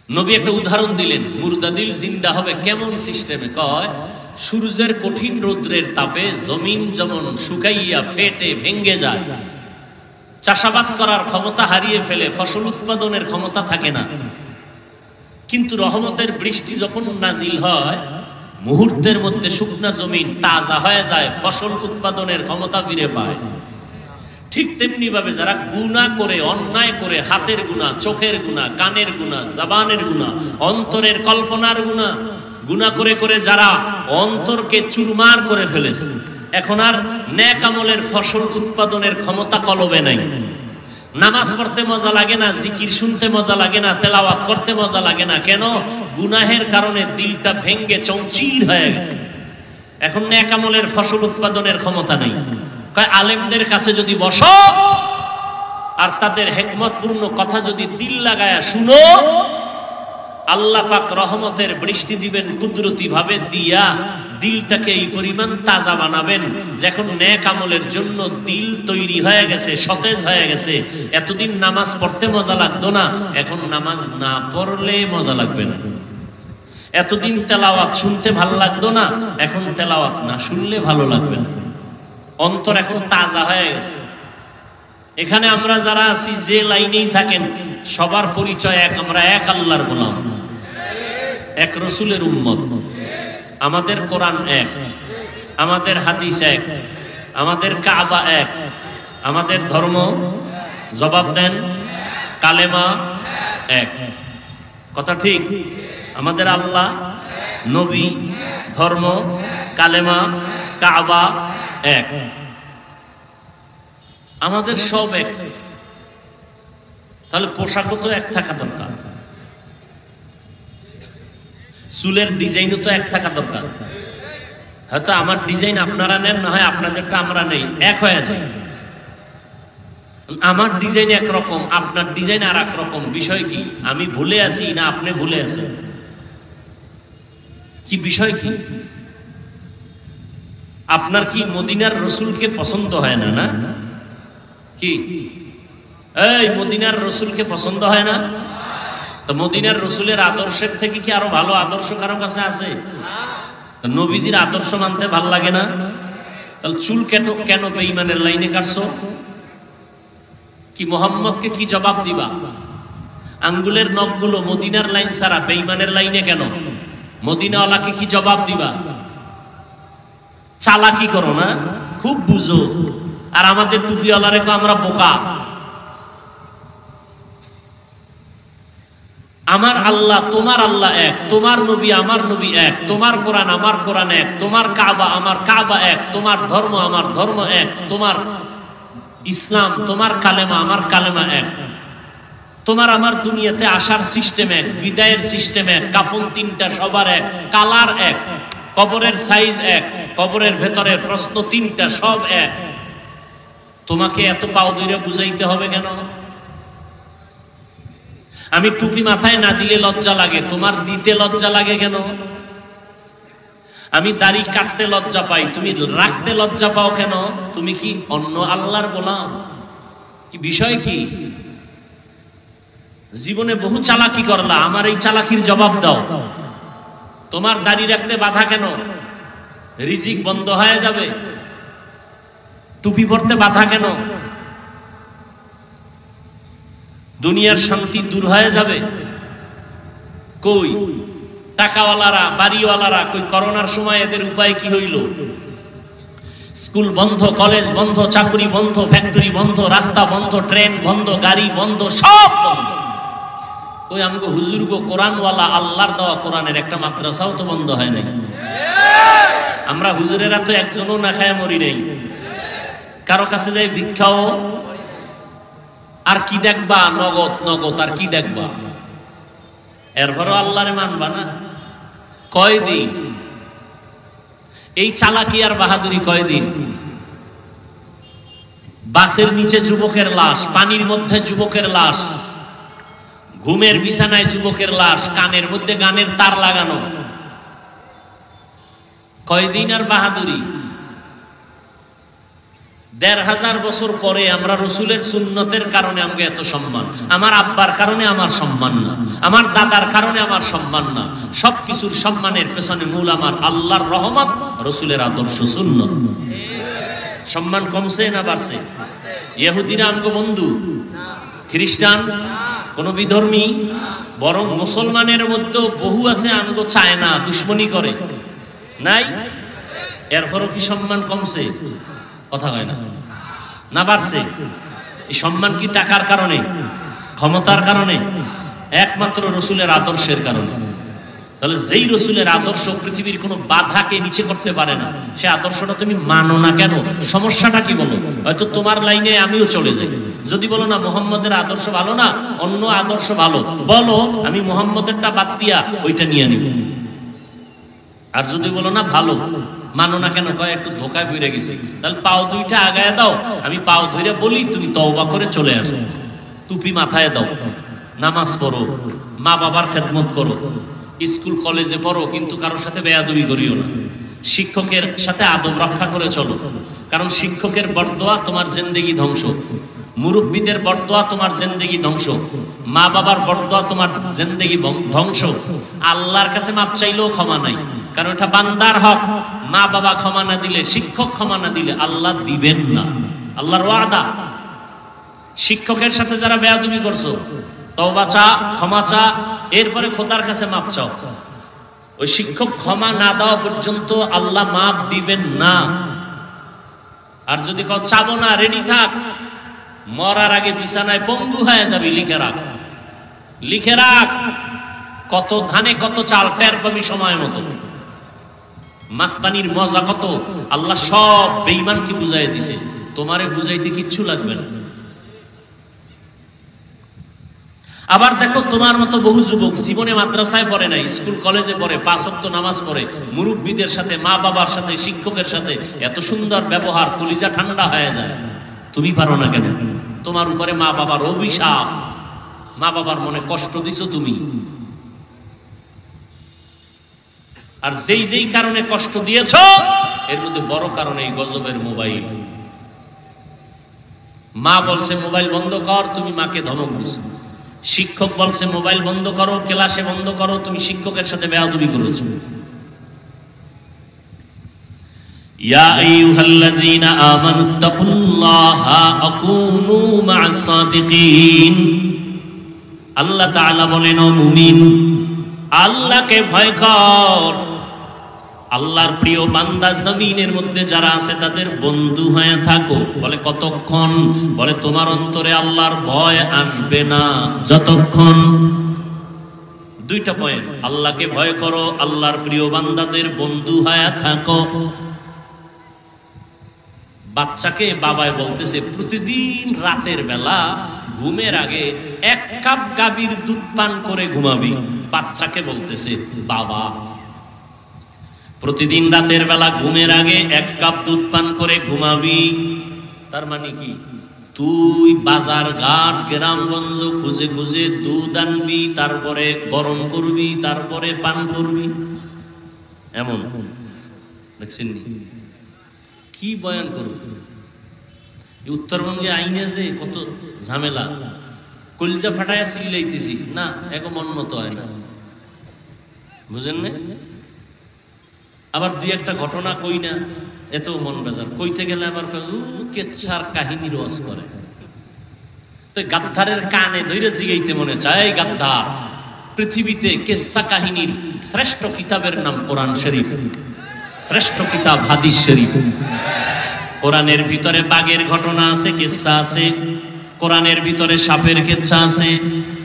A: নবী একটা উদাহরণ দিলেন, মুরদাদিল জিন্দা হবে কেমন সিস্টেমে? কয় সূর্যের কঠিন রৌদ্রের তাপে জমিন যেমন শুকাইয়া ফেটে ভেঙ্গে যায়, চাষাবাদ করার ক্ষমতা হারিয়ে ফেলে, ফসল উৎপাদনের ক্ষমতা থাকে না, কিন্তু রহমতের বৃষ্টি যখন নাজিল হয় মুহূর্তের মধ্যে শুকনা জমিন তাজা হয়ে যায়, ফসল উৎপাদনের ক্ষমতা ফিরে পায়। ঠিক তেমনি ভাবে যারা গুনাহ করে, অন্যায় করে, হাতের গুনাহ, চোখের গুনাহ, কানের গুনাহ, জবানের গুনাহ, অন্তরের কল্পনার গুনাহ, গুনাহ করে করে যারা অন্তরকে চুরমার করে ফেলেছে, এখন আর নেক আমলের ফসল উৎপাদনের ক্ষমতা কলবে নাই। নামাজ পড়তে মজা লাগে না, জিকির শুনতে মজা লাগে না, তেলাওয়াত করতে মজা লাগে না। কেন? গুনাহের কারণে দিলটা ভেঙ্গে চৌচির হয়ে গেছে। এখন নেক আমলের ফসল উৎপাদনের ক্ষমতা নেই। কয় আলেমদের কাছে যদি বসো আর তাদের হিকমতপূর্ণ কথা যদি দিল লাগায়া শুনো, আল্লাহ পাক রহমতের বৃষ্টি দিবেন কুদরতি ভাবে, দিয়া দিলটাকে এই পরিমাণ তাজা বানাবেন যখন নেক আমলের জন্য দিল তৈরি হয়ে গেছে, সতেজ হয়ে গেছে। এতদিন নামাজ পড়তে মজা লাগতো না, এখন নামাজ না পড়লে মজা লাগবে না। এতদিন তেলাওয়াত শুনতে ভালো লাগতো না, এখন তেলাওয়াত না শুনলে ভালো লাগবে না। অন্তর এখন তাজা হয়ে গেছে। এখানে আমরা যারা আছি, যে লাইনেই থাকেন, সবার পরিচয় এক, আমরা এক আল্লাহর গোলাম, এক রসুলের উম্মত। আমাদের কোরআন এক, আমাদের হাদিস এক, আমাদের কাবা এক, আমাদের ধর্ম, জবাব দেন, কালেমা এক। কথা ঠিক? আমাদের আল্লাহ, নবী, ধর্ম, কালেমা, কাবা এক, আমাদের সব এক। তাহলে পোশাকও তো এক থাকা দরকার, চুলের ডিজাইনও তো এক থাকা দরকার। হয়তো আমার ডিজাইন আপনারা নেন, না হয় আপনাদেরটা আমরা নেই, এক হয়ে যায়। আমার ডিজাইন একরকম, আপনার ডিজাইন আর এক রকম। বিষয় কি? আমি ভুলে আছি না আপনি ভুলে আছেন? কি বিষয় কি? আপনার কি মদিনার রসুলকে পছন্দ হয় না? না কি এই মদিনার রসুলকে পছন্দ হয় না? তো মদিনার রসুলের আদর্শের থেকে কি আরো ভালো আদর্শ কারো কাছে আছে? নবীজির আদর্শ মানতে ভাল লাগে না? তাহলে চুল কেন বেঈমানের লাইনে কাটছো? কি মোহাম্মদকে কি জবাব দিবা? আঙ্গুলের নখগুলো মদিনার লাইন ছাড়া বেঈমানের লাইনে কেন? মদিনাওয়ালাকে কি জবাব দিবা? চালাকি করো না, খুব বুঝো, আর আমাদের টুপিওয়ালারে আমরা বোকা। আমার আল্লাহ তোমার আল্লাহ এক, তোমার নবী আমার নবী এক, তোমার কোরআন আমার কোরআন এক, তোমার কাবা আমার কাবা এক, তোমার ধর্ম আমার ধর্ম এক, তোমার ইসলাম তোমার কালেমা আমার কালেমা এক, তোমার আমার দুনিয়াতে আসার সিস্টেম এক, বিদায়ের সিস্টেম এক, কাফন তিনটা সবার এক, কালার এক, কবরের সাইজ এক, কবরের ভেতরের প্রশ্ন তিনটা সব এক। তোমাকে এত পাও ধরে বুঝাইতে হবে কেন? আমি টুপি মাথায় না দিলে লজ্জা লাগে, তোমার দিতে লজ্জা লাগে কেন? আমি দাড়ি কাটতে লজ্জা পাই, তুমি রাখতে লজ্জা পাও কেন? তুমি কি অন্য আল্লাহর গোলাম? কি বিষয় কি? জীবনে বহু চালাকি করলা, আমার এই চালাকির জবাব দাও। তোমার দাড়ি রাখতে বাধা কেন? রিজিক বন্ধ হয়ে যাবে। টুপি পরতে বাধা কেন? দুনিয়ার শান্তি দূর হয়ে যাবে। কই টাকাওয়ালারা বাড়িওয়ালারা কই করোনার সময় এদের উপায় কি হইল? স্কুল বন্ধ, কলেজ বন্ধ, চাকরি বন্ধ, ফ্যাক্টরি বন্ধ, রাস্তা বন্ধ, ট্রেন বন্ধ, গাড়ি বন্ধ, সব বন্ধ। কই আমগো হুজুর গো কোরআনওয়ালা আল্লাহর দেওয়া কোরআনের একটা মাদ্রাসাও তো বন্ধ হয় নাই। আমরা হুজুরেরা তো একজনও না খায় মরি নাই, কারো কাছে যাই ভিক্ষাও। আর কি দেখবা? নগদ নগদ, আর কি দেখবা? এরপরও আল্লাহরে মানবা না? কয়দিন এই চালাকি আর বাহাদুরি? কয়দিন? বাসের নিচে যুবকের লাশ, পানির মধ্যে যুবকের লাশ, ঘুমের বিছানায় যুবকের লাশ, কানের মধ্যে গানের তার লাগানো। কয়দিন আর বাহাদুরি? ১৫০০ বছর পরে আমরা রসুলের সুন্নতের কারণে আমাকে এত সম্মান, আমার আব্বার কারণে আমার সম্মান না, আমার দাদার কারণে আমার সম্মান না, সবকিছুর সম্মানের পেছনে মূল আমার আল্লাহর রহমত, রসুলের আদর্শ সুন্নত। সম্মান কমছে না বাড়ছে? ইহুদিরা আমগো বন্ধু, খ্রিস্টান কোন বিধর্মী, বরং মুসলমানের মধ্যে বহু আছে আমগো চায় না, দুশ্মনী করে, নাই? এরপরও কি সম্মান কমছে? কথা হয় না, না বাড়ছে? এই সম্মান কি টাকার কারণে, ক্ষমতার কারণে? একমাত্র রসুলের আদর্শের কারণে। তাহলে যেই রসুলের আদর্শ পৃথিবীর কোনো বাধাকে নিচে করতে পারে না, সে আদর্শটা তুমি মানো না কেন? সমস্যাটা কি বলো? হয়তো তোমার লাইনে আমিও চলে যাই। যদি বলো না মুহাম্মদের আদর্শ ভালো না, অন্য আদর্শ ভালো, বলো আমি মুহাম্মদেরটা বাদ দিয়া ওইটা নিয়ে নিব। আর যদি বলো না ভালো, মানো না কেন? কয় একটু ধোকায় পড়ে গেছি। তাহলে পাও দুইটা আগায় দাও, আমি পাও ধরে বলি, তুমি তওবা করে চলে আসো। টুপি মাথায় দাও, নামাজ পড়ো, মা বাবার খেদমত করো, স্কুল কলেজে পড়ো, কিন্তু কারোর সাথে বেয়াদবি করিও না। শিক্ষকের সাথে আদব রক্ষা করে চলো, কারণ শিক্ষকের বরদোয়া তোমার জিন্দেগি ধ্বংস, মুরব্বীদের বরদোয়া তোমার জিন্দেগি ধ্বংস, মা বাবার বরদোয়া তোমার জিন্দেগি ধ্বংস। আল্লাহর কাছে মাপ চাইলেও ক্ষমা নাই, কারণ এটা বান্দার হক। মা বাবা ক্ষমা না দিলে, শিক্ষক ক্ষমা না দিলে আল্লাহ দিবেন না, আল্লাহর ওয়াদা। শিক্ষকের সাথে যারা বেয়াদবি করছো, তওবা চা, ক্ষমা চা, এরপরে খোদার কাছে মাপ চাও। ওই শিক্ষক ক্ষমা না দেওয়া পর্যন্ত আল্লাহ মাপ দিবেন না। আর যদি কেউ চাবো না, রেডি থাক, মরার আগে বিছানায় পঙ্গু হয়ে যাবি, লিখে রাখ, লিখে রাখ। কত ধানে কত চাল, টের পাবি সময় মতো। মাস্তানির মজা কত আল্লাহ সব বেঈমানকে বুঝাই দিছে, তোমারে বুঝাইতে কিচ্ছু লাগবে না। আবার দেখো, তোমার মতো বহু যুবক জীবনে মাদ্রাসায় পড়ে না, স্কুল কলেজে পড়ে, ৫ ওয়াক্ত নামাজ পড়ে, মুরব্বীদের সাথে, মা বাবার সাথে, শিক্ষকের সাথে এত সুন্দর ব্যবহার, কলিজা ঠান্ডা হয়ে যায়। তুমি পারো না কেন? তোমার উপরে মা বাবার অভিশাপ, মা বাবার মনে কষ্ট দিছো তুমি। আর যেই যেই কারণে কষ্ট দিয়েছো, এর মধ্যে বড় কারণ এই গজবের মোবাইল। মা বলছে মোবাইল বন্ধ কর, তুমি মাকে ধমক দিছো। শিক্ষক বলছে মোবাইল বন্ধ করো, ক্লাসে বন্ধ করো, তুমি শিক্ষকের সাথে বেয়াদবি করেছো। ইয়া আইয়ুহাল্লাযীনা আমানুত্তাকুল্লাহা আকুনু মা'আস সাদিকিন। আল্লাহ তাআলা বলেন, ও মুমিন, আল্লাহকে ভয় কর, আল্লাহর প্রিয় বান্দা জমিনের মধ্যে যারা আছে তাদের বন্ধু হয়ে থাকো। বলে কতক্ষণ? বলে তোমার অন্তরে আল্লাহর ভয় আসবে না যতক্ষণ। দুইটা পয়েন্ট, আল্লাহকে ভয় করো, আল্লাহর প্রিয় বান্দাদের বন্ধু হয়ে থাকো। বাচ্চাকে বাবায় বলতেছে প্রতিদিন রাতের বেলা ঘুমের আগে 1 কাপ গাভীর দুধ পান করে ঘুমাবি। বাচ্চাকে বলতেছে বাবা প্রতিদিন রাতের বেলা ঘুমের আগে 1 কাপ দুধ পান করে ঘুমাবি। তার মানে কি? তুই বাজার ঘাট গ্রামগঞ্জ খুঁজে খুঁজে দুধ আনবি, তারপরে গরম করবি, তারপরে পান করবি। এমন দেখছেন কি বয়ান করুন? উত্তরবঙ্গে আইনে যে কত ঝামেলা, কলজা ফাটাইয়া চিল্লাইতেছি না, এক মন মতো আইন, বুঝেন না? আবার দুই একটা ঘটনা কই না, এত মন বেজার। কইতে গেলে আবার কেচ্ছার কাহিনী রস করে। তো গাদ্দারের কানে ধৈর্য জিগাইতে মনে চায়, গাদ্দার পৃথিবীতে কেচ্ছা কাহিনীর শ্রেষ্ঠ কিতাবের নাম কোরআন শরীফ, শ্রেষ্ঠ কিতাব হাদিস শরীফ। কোরআনের ভিতরে বাঘের ঘটনা আছে, কেচ্ছা আছে। কোরআনের ভিতরে সাপের কেচ্ছা আছে।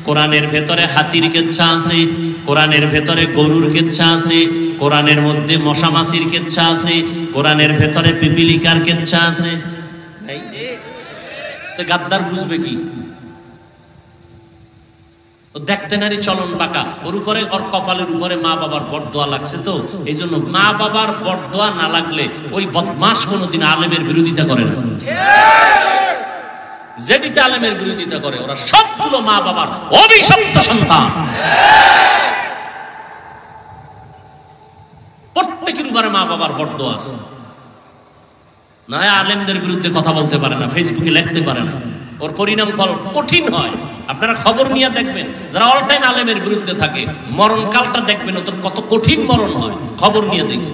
A: কোরআনের ভেতরে হাতির কেচ্ছা আছে। কোরআনের ভেতরে গরুর কেচ্ছা আছে। কোরআনের মধ্যে মশা মাছির কেচ্ছা আছে। কোরআনের ভেতরে পিপিলিকার কেচ্ছা আছে। তো গাদ্দার বুঝবে কি? দেখতে নারী চলন বাঁকা, ওর উপরে, ওর কপালের উপরে মা বাবার বরদোয়া লাগছে। তো এই জন্য মা বাবার বরদোয়া না লাগলে ওই বদমাস কোনোদিন আলেমের বিরোধিতা করে না। যেটিতে আলেমের বিরোধিতা করে ওরা সবগুলো মা বাবার অভিশপ্ত সন্তান। প্রত্যেকের উপরে মা বাবার বরদোয়া আছে। না হয় আলেমদের বিরুদ্ধে কথা বলতে পারে না, ফেসবুকে লিখতে পারে না, ওর পরিণাম ফল কঠিন হয়। আপনারা খবর নিয়ে দেখবেন, যারা অল টাইম আলেমের বিরুদ্ধে থাকে মরণকালটা দেখবেন ওদের কত কঠিন মরণ হয়। খবর নিয়ে দেখি।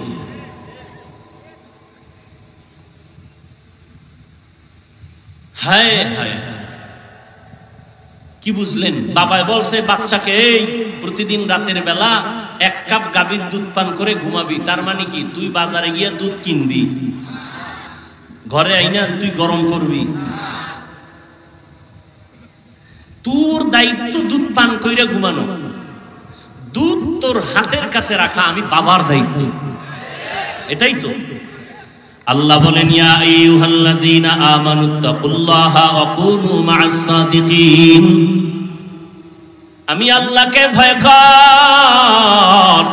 A: হায় হায়, কি বুঝলেন? বাবাই বলছে বাচ্চাকে, এই প্রতিদিন রাতের বেলা 1 কাপ গাভীর দুধ পান করে ঘুমাবি। তার মানে কি? তুই বাজারে গিয়ে দুধ কিনবি, ঘরে আইনা তুই গরম করবি। তোর দায়িত্ব দুধ পান কইরা ঘুমানো, দুধ তোর হাতের কাছে রাখা আমি বাবার দায়িত্ব। এটাই তো আল্লাহ বলেন, ইয়া আইয়ুহাল্লাযীনা আমানুত্তাকুল্লাহা ওয়া কুনু মা'আস সাদিকিন। আমি আল্লাহকে ভয় কর,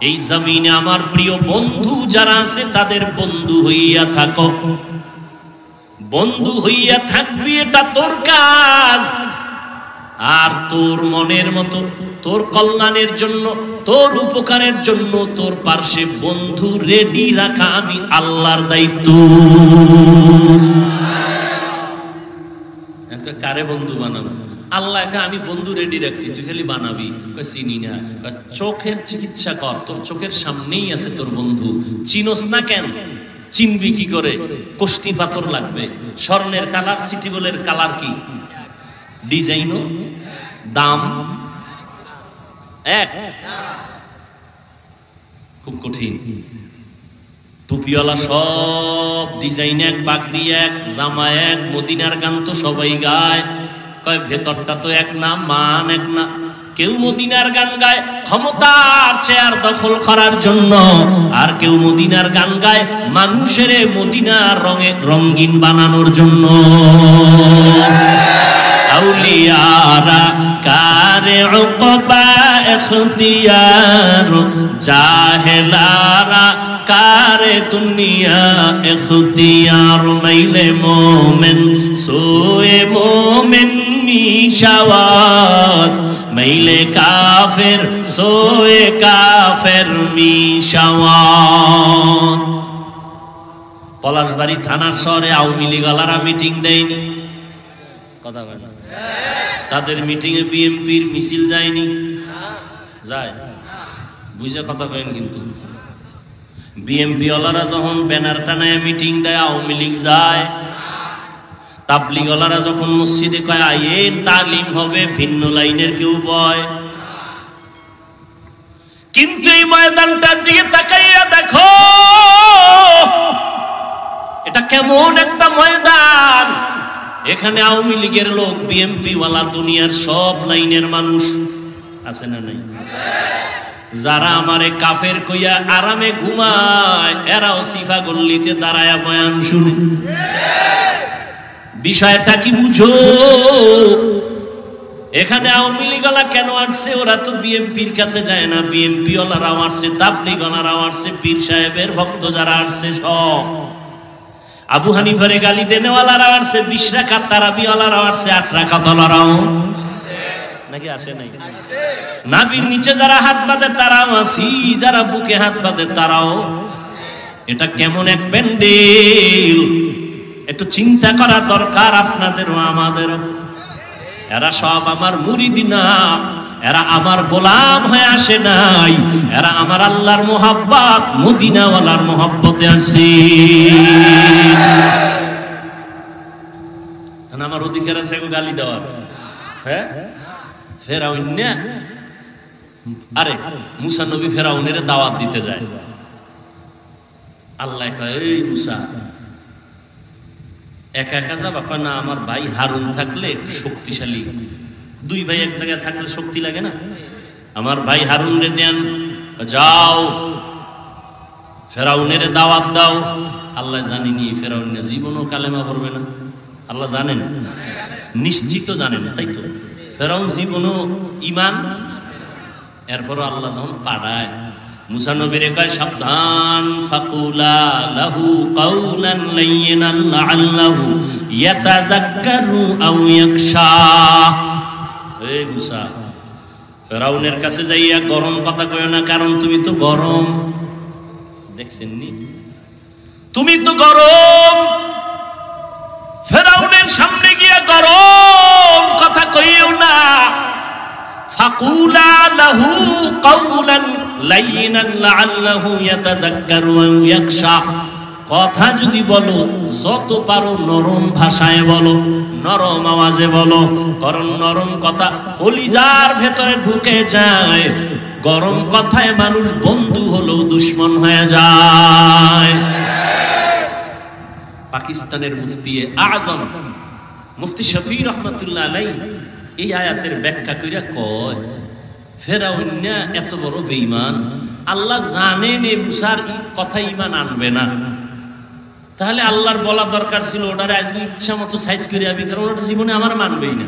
A: এই জমিনে আমার প্রিয় বন্ধু যারা আছে তাদের বন্ধু হইয়া থাকো। বন্ধু হইয়া থাকবি, এটা তোর কাজ। আর তোর মনের মতো, তোর কল্যাণের জন্য, তোর উপকারের জন্য তোর পাশে বন্ধু রেডি রাখা আমি আল্লাহর দায়িত্ব। কারে বন্ধু বানাবো? আল্লাহকে আমি বন্ধু রেডি রাখছি, তুই খালি বানাবি। চিনি না। চোখের চিকিৎসা কর, তোর চোখের সামনেই আছে তোর বন্ধু। চিনোস না কেন? চিনবি কি করে? কোষ্টি পাথর লাগবে। স্বর্ণের কালার, সিটি গোল্ডের কালার কি? ডিজাইনও দাম এক, খুব কঠিন। টুপিওয়ালা সব ডিজাইন এক, পাগড়ি এক, জামা এক, মদিনার গান তো সবাই গায়, কয় ভেতরটা তো এক না, মান এক না। কেউ মদিনার গান গায় ক্ষমতার চেয়ার দখল করার জন্য, আর কেউ মদিনার গান গায় মানুষের মদিনার রঙে রঙিন বানানোর জন্য। আউলিয়ারা কারে উকবা ইখতিয়ার, জাহেলারা কারে দুনিয়া ইখতিয়ার। মাইলে মোমেন সোয়ে মোমেন মিশাওয়াত, মাইলে কাফের সোয়ে কাফের মিশাওয়াত। পলাশবাড়ি থানার শহরে আওয়ামী লীগ ওয়ালারা মিটিং দেয়নি, কথা বলে না। তাদের মিটিং এ বিএনপির মিছিল যায়নি, যায় বুঝে কথা কয়েন। কিন্তু বিএনপি ওয়ালারা যখন ব্যানার টানায় মিটিং দেয় আওয়ামী লীগ যায়। তাবলীগ ওয়ালারা যখন মসজিদে কয় আইন তালিম হবে, ভিন্ন লাইনের কেউ বয়। কিন্তু এই ময়দানটার দিকে তাকাইয়া দেখো, এটা কেমন একটা ময়দান। এখানে আওয়ামী লীগের লোক, বিএনপি ওয়ালা, দুনিয়ার সব লাইনের মানুষ আছে না নাই? যারা আমারে কাফের কইয়া আরামে ঘুমায়, এরাও সিফা গল্লিতে দাঁড়ায়া বয়ান শুনে। বিষয়টা কি বুঝো? এখানে আওয়ামী লীগওয়ালা কেন আসছে? ওরা তো বিএনপির কাছে যায় না। বিএনপি ওয়ালারাও আসছে, তাবলীগ ওয়ালারাও আসছে, পীর সাহেবের ভক্ত যারা আসছে সব, আবু হানিফারে গালি দেনেওয়ালারাও আসছে, 20 রাকাত তারাবিওয়ালারাও আসছে, 8 রাকাত ওয়ালারাও নাকি আসে নাই? নাবির নিচে যারা হাত বাঁধে তারাও আসি, যারা বুকে হাত বাঁধে তারাও। এটা কেমন এক প্যান্ডেল, একটু চিন্তা করা দরকার আপনাদেরও আমাদেরও। এরা সব আমার মুরিদ না, এরা আমার গোলাম হয়ে আসে নাই, এরা আমার আল্লাহর মোহাব্বত, মদিনাওয়ালার মোহাব্বতে আসে। আমার অধিকার আছে গালি দেওয়ার? হ্যাঁ, ফেরাউন না, আরে মুসা নবী ফেরাউনের দাওয়াত দিতে যায়। আল্লাহ কয়, এই মুসা একা একা যাবা? কয় না, আমার ভাই হারুন থাকলে শক্তিশালী। 2 ভাই এক জায়গায় থাকলে শক্তি লাগে না? আমার ভাই হারুন রে দেন, যাও ফেরাউনের দাওয়াত দাও। আল্লাহ জানিনি ফেরাউন জীবনও কালেমা পড়বে না। আল্লাহ জানেন, নিশ্চিত জানেন, তাই তো? ফেরাউন জীবনও ঈমান। এরপরও আল্লাহ যখন পাঠায়, মুসা নবীরে কয়, সাবধান, ফাকুলা লাহু কাওলান লাইয়িনান লাআল্লাহু ইয়াতাযাক্কারু আও ইয়াখশা। এই মুসা, ফেরাউনের কাছে যাইয়া গরম কথা কইও না, কারণ তুমি তো গরম। দেখছেন নি, তুমি তো গরম। ফেরাউনের সামনে গিয়া গরম কথা কইও না। ফাকুলা লাহু কাওলান লাইয়িনান লাআল্লাহু ইয়াতাযাক্কারু আও ইয়াখশা। কথা যদি বলো, যত পারো নরম ভাষায় বলো, নরম আওয়াজে বলো, কারণ নরম কথা কলিজার ভেতরে ঢুকে যায়। গরম কথায় মানুষ বন্ধু হলেও দুশ্মন হয়ে যায়। পাকিস্তানের মুফতি আজম মুফতি শফি রহমাতুল্লাহ আলাইহি এই আয়াতের ব্যাখ্যা কইরা কয়, ফেরাউন না এত বড় বেঈমান, আল্লাহ জানেন এই মুসার কথা ঈমান আনবে না। তাহলে আল্লাহর বলা দরকার ছিল, ওটারে আজকে ইচ্ছা মতো সাইজ করে আবি, কারণ ওটা জীবনে আমার মানবেই না।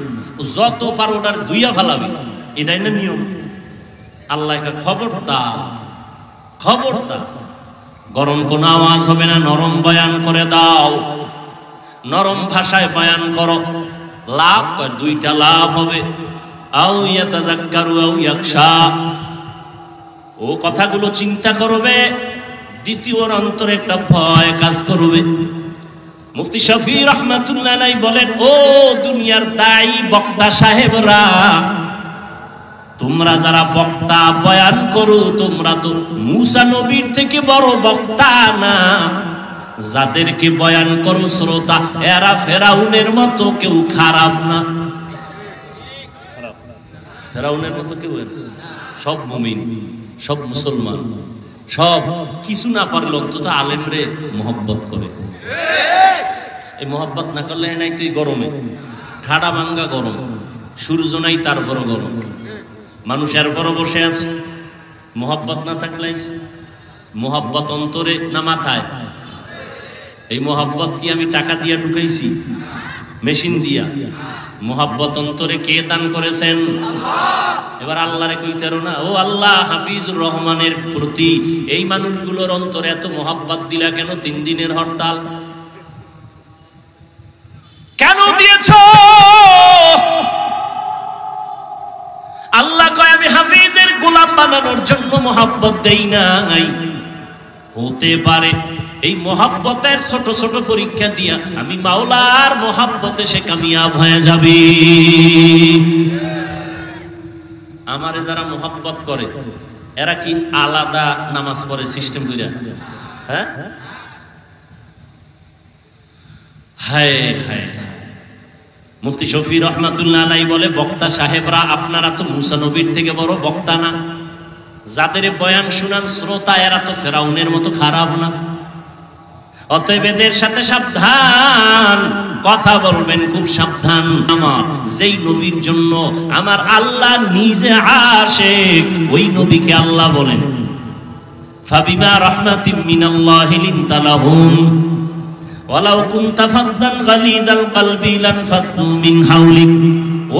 A: যত পারো ওটার দুইয়া ফালাবি, এটাই না নিয়ম। আল্লাহকে খবরদার, খবরদার, গরম কোন আওয়াজ হবে না, নরম বয়ান করে দাও, নরম ভাষায় বয়ান করো। লাভ কয়, 2টা লাভ হবে, আও ইয়াতাযাক্কারু আও ইয়াখশা। ও কথাগুলো চিন্তা করবে, দ্বিতীয় অন্তরে একটা ভয় কাজ করবে। মুফতি শফি রহমাতুল্লাহ আলাইহি বলেন, ও দুনিয়ার দায়ী বক্তা সাহেবরা, তোমরা যারা বক্তা বয়ান করো, তোমরা তো মুসা নবীর থেকে বড় বক্তা না। যাদেরকে বয়ান করো শ্রোতা, এরা ফেরাউনের মতো কেউ খারাপ না। ফেরাউনের মতো কেউ, সব মুমিন, সব মুসলমান, সব কিছু না পারলে অন্তত আলেমরে মোহব্বত করে। এই মোহব্বত না করলে নাই তুই গরমে ঠাডা ভাঙ্গা গরম, সূর্য নাই তারপরও গরম, মানুষের পরও বসে আছে। মোহব্বত না থাকলে, মোহব্বত অন্তরে না মাথায়? এই মোহব্বত কি আমি টাকা দিয়া ঢুকাইছি, মেশিন দিয়া? মোহব্বত অন্তরে কে দান করেছেন? এবার আল্লাহরে কইতারো না, ও আল্লাহ, হাফিজুর রহমানের প্রতি এই মানুষগুলোর অন্তরে এত মোহাব্বত দিলা কেন? 3 দিনের হরতাল কেন দিয়েছ? আল্লাহ কয়, আমি হাফিজের গোলাম বানানোর জন্য মোহাব্বত দেই নাই। হতে পারে এই মোহাব্বতের ছোট ছোট পরীক্ষা দিয়া আমি মাওলার মোহাব্বতে সে কামিয়াব হয়ে যাবে। আমারে যারা মোহাব্বত করে, এরা কি আলাদা নামাজ পড়ে সিস্টেম কইরা? হ্যাঁ, হায় হায়। মুফতি শফি রহমাতুল্লাহ আলাইহি বলে, বক্তা সাহেবরা, আপনারা তো মুসা নবীর থেকে বড় বক্তা না। যাদের বয়ান শুনান শ্রোতা এরা তো ফেরাউনের মতো খারাপ না। অতএব এদের সাথে সাবধান, কথা বলবেন খুব সাবধান। আমার যেই নবীর জন্য আমার আল্লাহ নিজে আশিক, ওই নবীকে আল্লাহ বলেন ফাবিমা রাহমাতিম মিনাল্লাহি লিনতা লাহুম ওয়ালাউ কুনতা ফাদ্দান গালিদাল কলবি লানফাদ্দু মিন হাওলিক।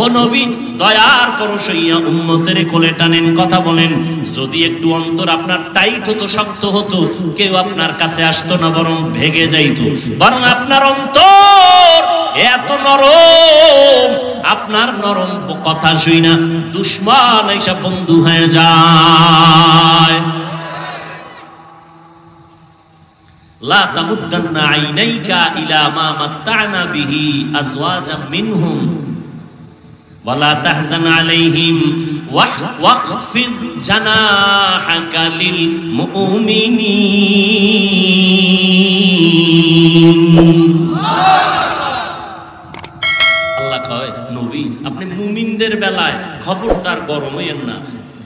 A: ও নবী, দয়ার পরশ হইয়া উম্মতের কোলে টানেন, কথা বলেন। যদি একটু অন্তর আপনার টাইট হতো, শক্ত হতো, কেউ আপনার কাছে আসতো না, বরং ভেঙে যাইতো। বরং আপনার অন্তর এত নরম, আপনার নরম কথা শুই না দুশমন এসে বন্ধু হয়ে যায়। লা তামুদ্দান্না আইনাইকা ইলা মা মাত্তা'না বিহি আজওয়াজাম মিনহুম ওয়ালা তাহজান আলাইহিম ওয়াখফিজ জানাহাকা লিল মুমিনিন। আল্লাহ কয় নবী, আপনি মুমিনদের বেলায় খবরদার গরম হইয়েন না,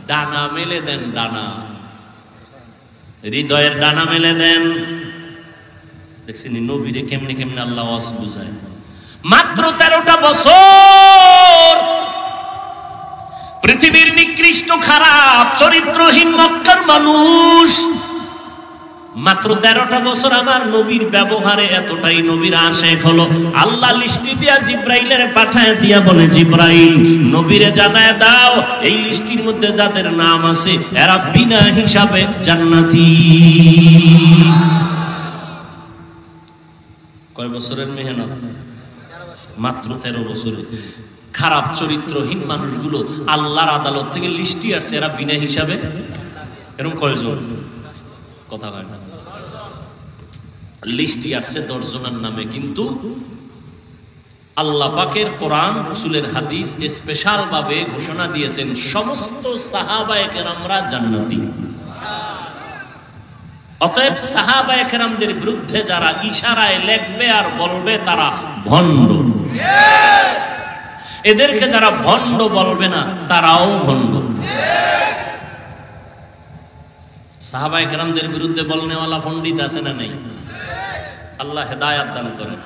A: ডানা মেলে দেন, ডানা, হৃদয়ের ডানা মেলে দেন। দেখছেন নবীরে কেমনে কেমনে আল্লাহ ওয়াজ বুঝায়। মাত্র 13টা বছর পৃথিবীর নিকৃষ্ট খারাপ চরিত্রহীন মক্কার মানুষ, মাত্র 13টা বছর আমার নবীর ব্যবহারে এতটাই নবীর আশিক হলো। আল্লাহ লিস্টি দিয়া জিব্রাইলের পাঠায় দিয়া বলে, জিব্রাইল নবীরে জানায় দাও এই লিস্টির মধ্যে যাদের নাম আছে এরা বিনা হিসাবে জান্নাতি। কয় বছরের মেহনত? মাত্র 13 বছরে। খারাপ চরিত্রহীন মানুষগুলো আল্লাহর আদালত থেকে লিস্টি আসছে, এরা বিনা হিসাবে। এরকম কয়জন? কথা হয় না। লিস্টি আসছে 10 জনের নামে, কিন্তু আল্লাহ পাকের কোরআন রাসূলের হাদিস স্পেশাল ভাবে ঘোষণা দিয়েছেন সমস্ত সাহাবায়ে কেরামরা জান্নাতি। অতএব সাহাবায়ে কেরামদের বিরুদ্ধে যারা ইশারায় লেখবে আর বলবে তারা ভণ্ড, এদেরকে যারা ভণ্ড বলবে না তারাও ভণ্ড। সাহাবায়ে কেরামদের বিরুদ্ধে বলনেওয়ালা পণ্ডিত আছে না নেই? আল্লাহ হেদায়াত দান করেন।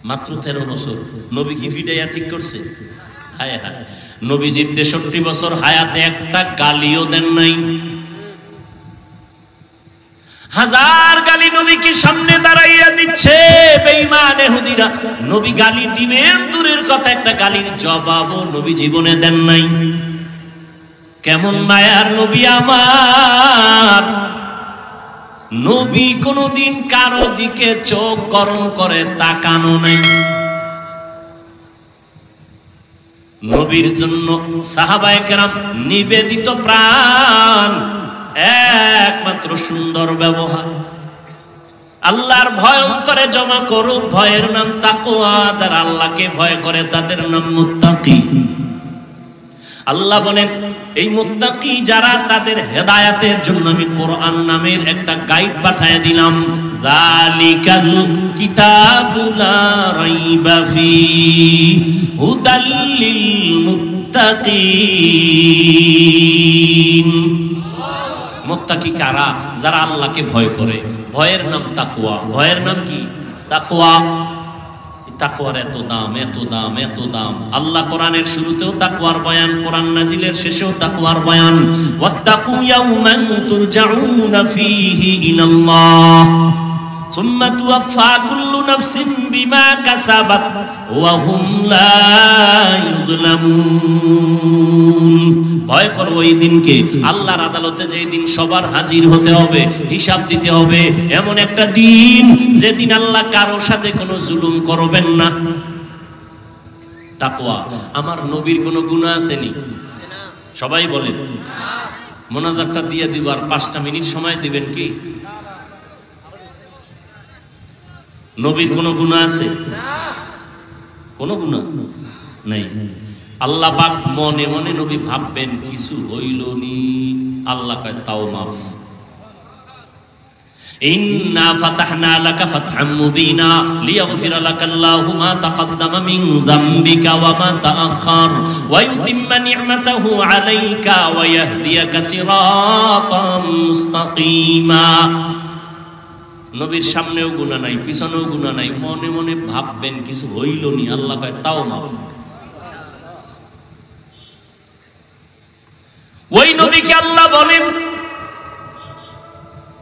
A: মাত্র 13 বছর নবী কি ফিডাইয়া ঠিক করছে? হায় হায়, নবীজির 63 বছর হায়াতে একটা গালিও দেন নাই। হাজার গালি নবীকে সামনে দাঁড়াইয়া দিচ্ছে বেঈমান ইহুদিরা। নবী গালি দিবেন দূরের কথা, একটা গালির জবাবও নবী জীবনে দেন নাই। কেমন মায়ার নবী আমার! নবী কোনদিন কারো দিকে চোখ গরম করে তাকানো নাই। নবীর জন্য সাহাবায়ে কেরাম নিবেদিত প্রাণ, একমাত্র সুন্দর ব্যবহার। আল্লাহর ভয় অন্তরে জমা করুক, ভয়ের নাম তাকওয়া। যারা আল্লাহকে ভয় করে তাদের নাম মুত্তাকি। আল্লাহ বলেন এই মুত্তাকি যারা, তাদের হেদায়েতের জন্য আমি কোরআন নামের একটা গাইড পাঠিয়ে দিলাম। যালিকাল কিতাবু লা রাইবা ফীহি হুদাল লিল মুত্তাকিন। মুত্তাকি কারা? যারা আল্লাহকে ভয় করে। ভয়ের নাম তাকওয়া। ভয়ের নাম কি? তাকওয়া। তাকওয়ার এত দাম, এত দাম, এত দাম। আল্লাহ কোরআনের শুরুতেও তাকওয়ার বয়ান, কোরআন নাজিলের শেষেও তাকওয়ার বয়ান। ওয়াত্তাকু ইয়াওমান তুরজাউনা ফীহি ইলাল্লাহ সুম্মা তুওয়াফা কুল্লু নাফসিন বিমা কাসাবাত ওয়া হুম লা ইউযলামুন। ভয় করো ওই দিনকে, আল্লাহর আদালতে যেই দিন সবার হাজির হতে হবে, হিসাব দিতে হবে। এমন একটা দিন যেদিন আল্লাহ কারোর সাথে কোনো জুলুম করবেন না। তাকওয়া। আমার নবীর কোনো গুনাহ আসেনি? সবাই বলেন। মোনাজাতটা দিয়ে দিব, আর 5টা মিনিট সময় দিবেন কি? নবীর কোনো গুনাহ আছে? কোনো গুনাহ নাই। আল্লাহ পাক মনে মনে নবী ভাববেন কিছু হইল নি, আল্লাহ কয় তাও মাফ। ইন্না ফাতাহনা লাকা ফাতহাম মুবিনা লিয়াগফিরা লাকাল্লাহু মা তাকাদ্দামা মিন যামবিকা ওয়া মা তাআখার ওয়া ইউতিম্মা নি'মাতাহু আলাইকা ওয়া ইয়াহদিয়াকা সিরাতাম মুস্তাকিমা। নবীর সামনেও গুনাহ নাই, পিছনেও গুনাহ নাই, মনে মনে ভাববেন কিছু হইল নি, আল্লাহ কয় তাও মাফ। ওই নবীকে আল্লাহ বলেন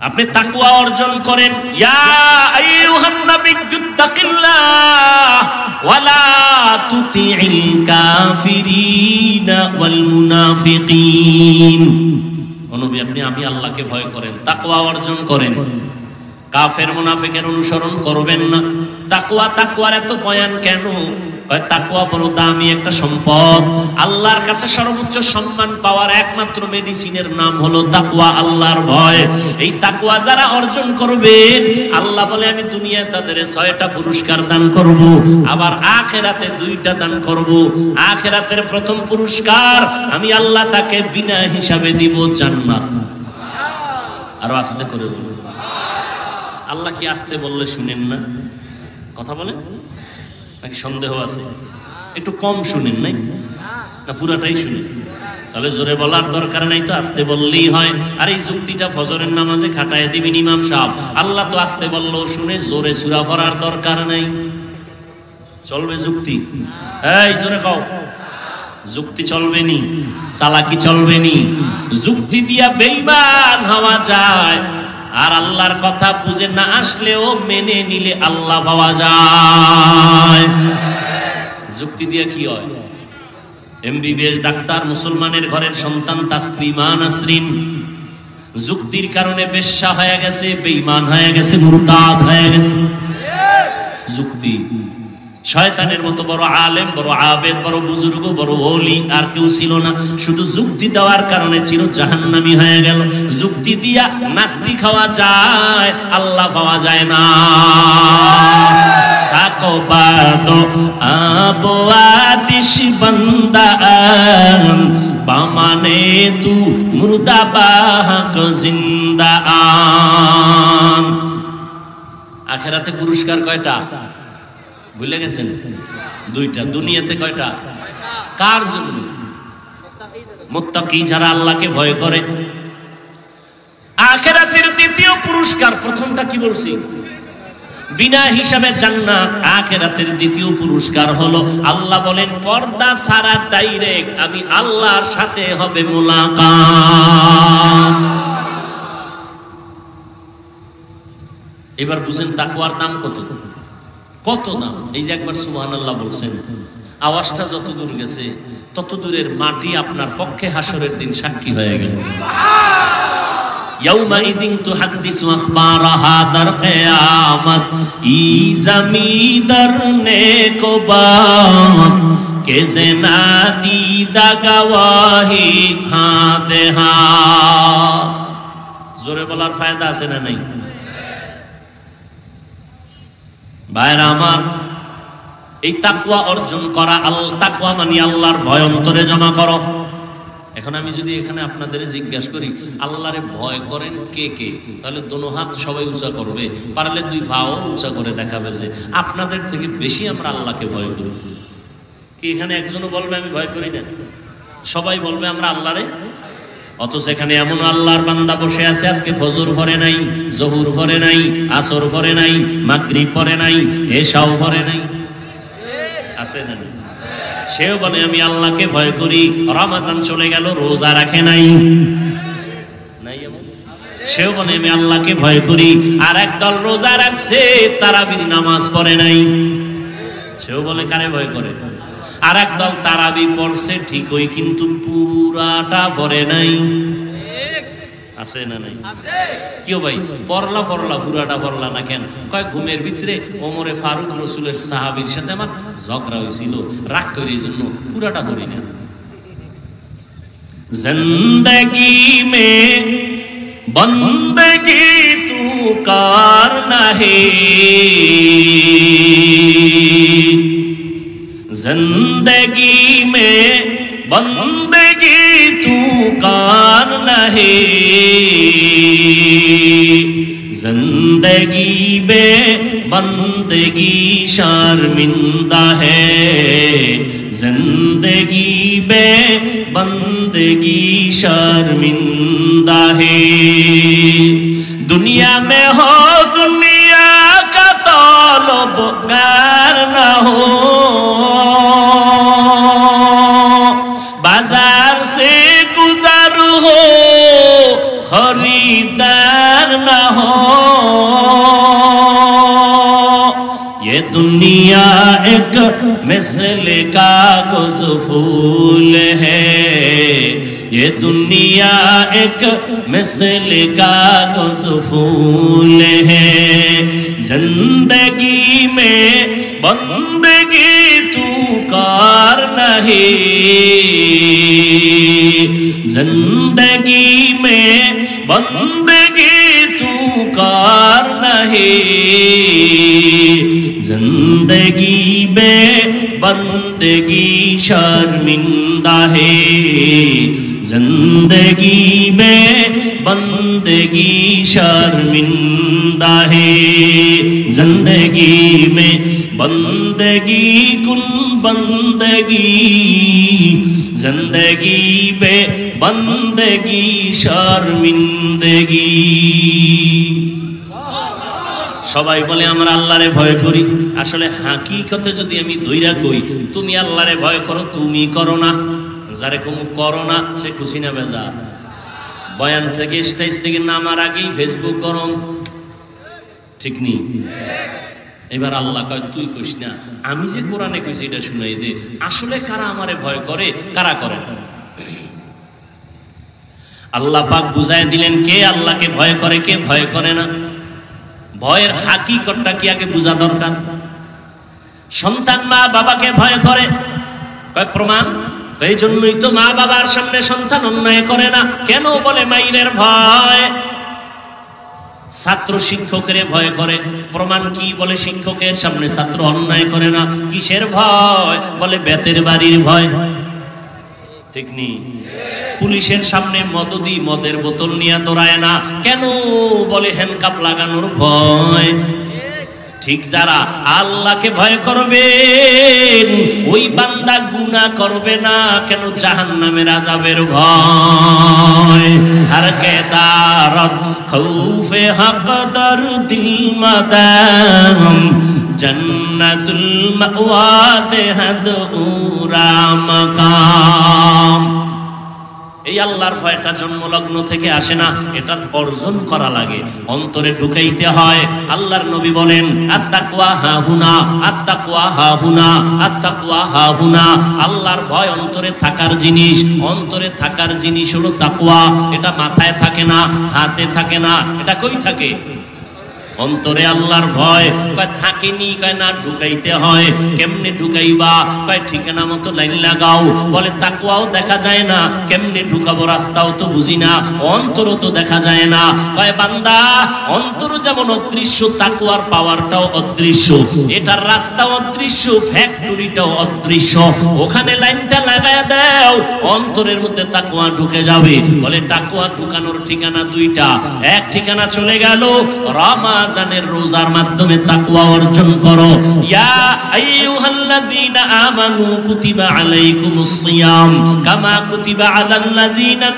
A: আপনি তাকওয়া অর্জন করেন, ইয়া আইয়ুহান নাবিয়্যুত্তাকিল্লাহ ওয়া লা তুতি'ল কাফিরিনা ওয়াল মুনাফিকিন। ও নবী আপনি আমি আল্লাহকে ভয় করেন, তাকওয়া অর্জন করেন, কাফের মুনাফিকের অনুসরণ করবেন না। তাকওয়ার এত বয়ান কেন? তাকওয়া বড় দামি একটা সম্পদ, আল্লাহর কাছে সর্বোচ্চ সম্মান পাওয়ার একমাত্র মেডিসিনের নাম হলো তাকওয়া, আল্লাহর ভয়। এই তাকওয়া যারা অর্জন করবেন আল্লাহ বলে আমি দুনিয়ায় তাদের 6টা পুরস্কার দান করব, আবার আখিরাতে 2টা দান করব। আখিরাতের প্রথম পুরস্কার আমি আল্লাহ তাকে বিনা হিসাবে দিব জান্নাত। আরো আস্তে করে বলুন, আল্লাহ কি আসতে বললে শুনেন না? কথা বলেন নাকি সন্দেহ আছে? একটু কম শুনেন নাই না পুরাটাই শুনেন? তাহলে জোরে বলার দরকার নাই, তো আসতে বললেই হয়। আর এই যুক্তিটা ফজরের নামাজে খাটায় দিবেন ইমাম সাহেব, আল্লাহ তো আসতে বললেও শুনে, জোরে সূরা পড়ার দরকার নাই। চলবে যুক্তি? এই জোরে কও, যুক্তি চলবে নি, চালাকি চলবে নি। যুক্তি দিয়া বেঈমান হওয়া যায়, আর আল্লাহর কথা বুঝে না আসলেও মেনে নিলে আল্লাহ পাওয়া যায়। যুক্তি দিয়ে কি হয়? এমবিবিএস ডাক্তার, মুসলমানের ঘরের সন্তান তাসলিমা নাসরিন যুক্তির কারণে বেশ্যা হয়ে গেছে, বেঈমান হয়ে গেছে, মুরতাদ হয়ে গেছে। যুক্তি শয়তানের মতো বড় আলেম, বড় আবেদ, বড় বুজুর্গ, বড় ওলি আর কেউ ছিল না। শুধু যুক্তি দেওয়ার কারণে চির জাহান্নামী হয়ে গেল। যুক্তি দিয়া নাস্তিক হওয়া যায়, আল্লাহ পাওয়া যায় না। থাকো বাদো আবো আতিশ বান্দা বামানে তু মুর্দা বাহক জিন্দা আন। আখিরাতে পুরস্কার কয়টা ভুলে গেছেন? 2টা। দুনিয়াতে কয়টা? কার জন্য? মুত্তাকি, যারা আল্লাহকে ভয় করে। আখিরাতের 2য় পুরস্কার, প্রথমটা কি বলছি? বিনা হিসাবে জান্নাত। আখিরাতের 2য় পুরস্কার হলো আল্লাহ বলেন পর্দা ছাড়া ডাইরেক্ট আমি আল্লাহর সাথে হবে মুলাকাত। এবার বুঝেন তাকওয়ার দাম কত? কত দাম? এই যে একবার সুবহানাল্লাহ বলছেন, আওয়াজটা যত দূর গেছে তত দূরের মাটি আপনার পক্ষে হাসরের দিন সাক্ষী হয়ে গেল। ইয়াউমা ইযিন তুহাদ্দিসু আখবারাহা দার কিয়ামত ই জমিদার নেকো বাত কেসে না দিদা গওয়াহি হাতে হাত। জোরে বলার ফায়দা আছে না নাই? ভাইরা আমার, এই তাকওয়া অর্জন করা, তাকওয়া মানে আল্লাহর ভয় অন্তরে জমা করো। এখন আমি যদি এখানে আপনাদের জিজ্ঞাসা করি আল্লাহরে ভয় করেন কে কে, তাহলে দোনো হাত সবাই উঁচা করবে, পারলে 2 পাও উঁচা করে দেখাবে যে আপনাদের থেকে বেশি আমরা আল্লাহকে ভয় করি। কি এখানে একজনও বলবে আমি ভয় করি না? সবাই বলবে আমরা আল্লাহরে। অথচ এখানে এমন আল্লাহর বান্দা বসে আছে আজকে ফজর পড়ে নাই, জহুর পড়ে নাই, আসর পড়ে নাই, মাগরিব পড়ে নাই, এশাও পড়ে নাই, আছে না? সেও বলে আমি আল্লাহকে ভয় করি। রমজান চলে গেল, রোজা রাখে নাই, সেও বলে আমি আল্লাহকে ভয় করি। আর একদল রোজা রাখছে, তারাবির নামাজ পড়ে নাই, সেও বলে কারে ভয় করে। আর একদল তারাবি পড়ছে ঠিকই, কিন্তু পুরাটা পড়ে নাই, আছে না নাই? কেউ ভাই পড়লা পুরাটা পড়লা না কেন? কয় ঘুমের ভিতরে ওমরে ফারুক রসুলের সাহাবীর সাথে আমার ঝগড়া হয়েছিল, রাগ করে এই জন্য পুরাটা পড়ি না। জিন্দেগি মে বন্দেগি তু করনা হে, जिंदगी में बंदगी तू करना है, जिंदगी बे बंदगी शर्मिंदा है, जिंदगी बे बंदगी शर्मिंदा है। दुनिया में हो दुनिया का तलबगार न हो, बाजार से गुजर हो खरीदार न हो। ये दुनिया एक मिसल कागज फूल है, ये दुनिया एक मिसल कागज फूल है। जिंदगी में बंदगी तू कार नहीं, जिंदगी में बंदगी तू कार नहीं, जिंदगी में बंदगी शर्मिंदा है, जिंदगी में बंदगी शर्मिंदा है। जिंदगी में बंदगी कुन बंदगी, जिंदगी में बंदगी शर्मिंदगी। সবাই বলে আমরা আল্লাহরে ভয় করি, আসলে হাকিকতে যদি আমি দইরা কই তুমি আল্লাহরে ভয় করো, তুমি করো না, যারে কমু করো না সে খুশি না বেজা। বয়ান থেকে স্টেজ থেকে নামার আগেই ফেসবুক গরম, ঠিক নেই? এবার আল্লাহ কয় তুই কইস না, আমি যে কোরআনে কইছি এটা শুনাই দে। আসলে কারা আমারে ভয় করে, কারা করে? আল্লাহ পাক বুঝায় দিলেন কে আল্লাহকে ভয় করে, কে ভয় করে না। ভয়ের হাকিকতটা কি আগে বোঝা দরকার। সন্তান মা বাবাকে ভয় করে, কয় প্রমাণ, এই জন্যই তো মা বাবার সামনে সন্তান অন্যায় করে না। কেন? বলে মাইরের ভয়। ছাত্র শিক্ষকের ভয় করে, প্রমাণ কি? বলে শিক্ষকের সামনে ছাত্র অন্যায় করে না। কিসের ভয়? বলে বেতের বাড়ির ভয়, ঠিক নেই? পুলিশের সামনে মদদি মদের বোতল নিয়ে দৌড়ায় না। কেন? বলে হ্যান্ডকাপ লাগানোর ভয়। ঠিক যারা আল্লাহকে ভয় করবে ওই বান্দা গুনাহ করবে না। কেন? জাহান্নামের আযাবের ভয়। হর কে দারত খৌফে হক দর দিল মাদাম, জান্নাতুল মাওয়া দেহদ উরা মাকাম। এই আল্লাহর ভয়টা জন্মলগ্ন থেকে আসে না, এটা অর্জন করা লাগে, অন্তরে ঢুকাইতে হয়। আল্লাহর নবী বলেন আত্তাকওয়া হাহুনা, আত্তাকওয়া হাহুনা, আত্তাকওয়া হাহুনা। আল্লাহর ভয় অন্তরে থাকার জিনিস, অন্তরে থাকার জিনিস হলো তাকওয়া। এটা মাথায় থাকে না, হাতে থাকে না, এটা কই থাকে? অন্তরে আল্লাহর ভয়। কয় থাকেনি, কয় না, ঢুকাইতে হয়। কেমনে ঢুকাইবা? কয় ঠিকানা মতো লাইন লাগাও। বলে তাকওয়াও দেখা যায় না, কেমনে ঢুকাবো? রাস্তাও তো বুঝি না, অন্তরও তো দেখা যায় না। কয় বান্দা, অন্তর যেমন অদৃশ্য, তাকওয়ার পাওয়ারটাও অদৃশ্য। এটার রাস্তাও অদৃশ্য, ফ্যাক্টরিটাও অদৃশ্য। ওখানে লাইনটা লাগায় দাও, অন্তরের মধ্যে তাকওয়া ঢুকে যাবে। বলে তাকওয়া ঢুকানোর ঠিকানা দুইটা। এক ঠিকানা চলে গেল রমাজানের রোজার মাধ্যমে তাকওয়া অর্জন করো। ইয়া আইয়ুহাল্লাযীনা আমানু কুতিবা আলাইকুমুস সিয়াম কামা কুতিবা আলাল্লাযীনা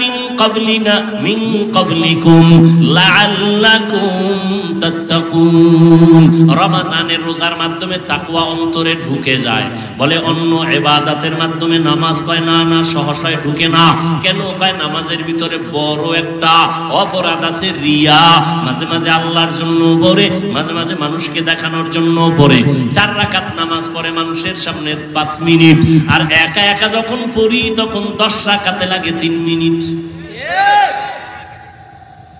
A: মিন ক্বাবলিকুম লাআল্লাকুম তাত্তাকুন। রমজানের রোজার মাধ্যমে তাকওয়া অন্তরে ঢুকে যায়। বলে অন্য ইবাদতের মাধ্যমে নামাজ, কয় না না, সহসায় ঢুকে না। কেন? কয় নামাজের ভিতরে বড় একটা অপরাধ আছে, রিয়া। মাঝে মাঝে আল্লাহর জন্য পড়ে, মাঝে মাঝে মানুষকে দেখানোর জন্য পড়ে। 4 রাকাত নামাজ পড়ে মানুষের সামনে 5 মিনিট, আর একা একা যখন পড়ি তখন 10 রাকাতে লাগে 3 মিনিট।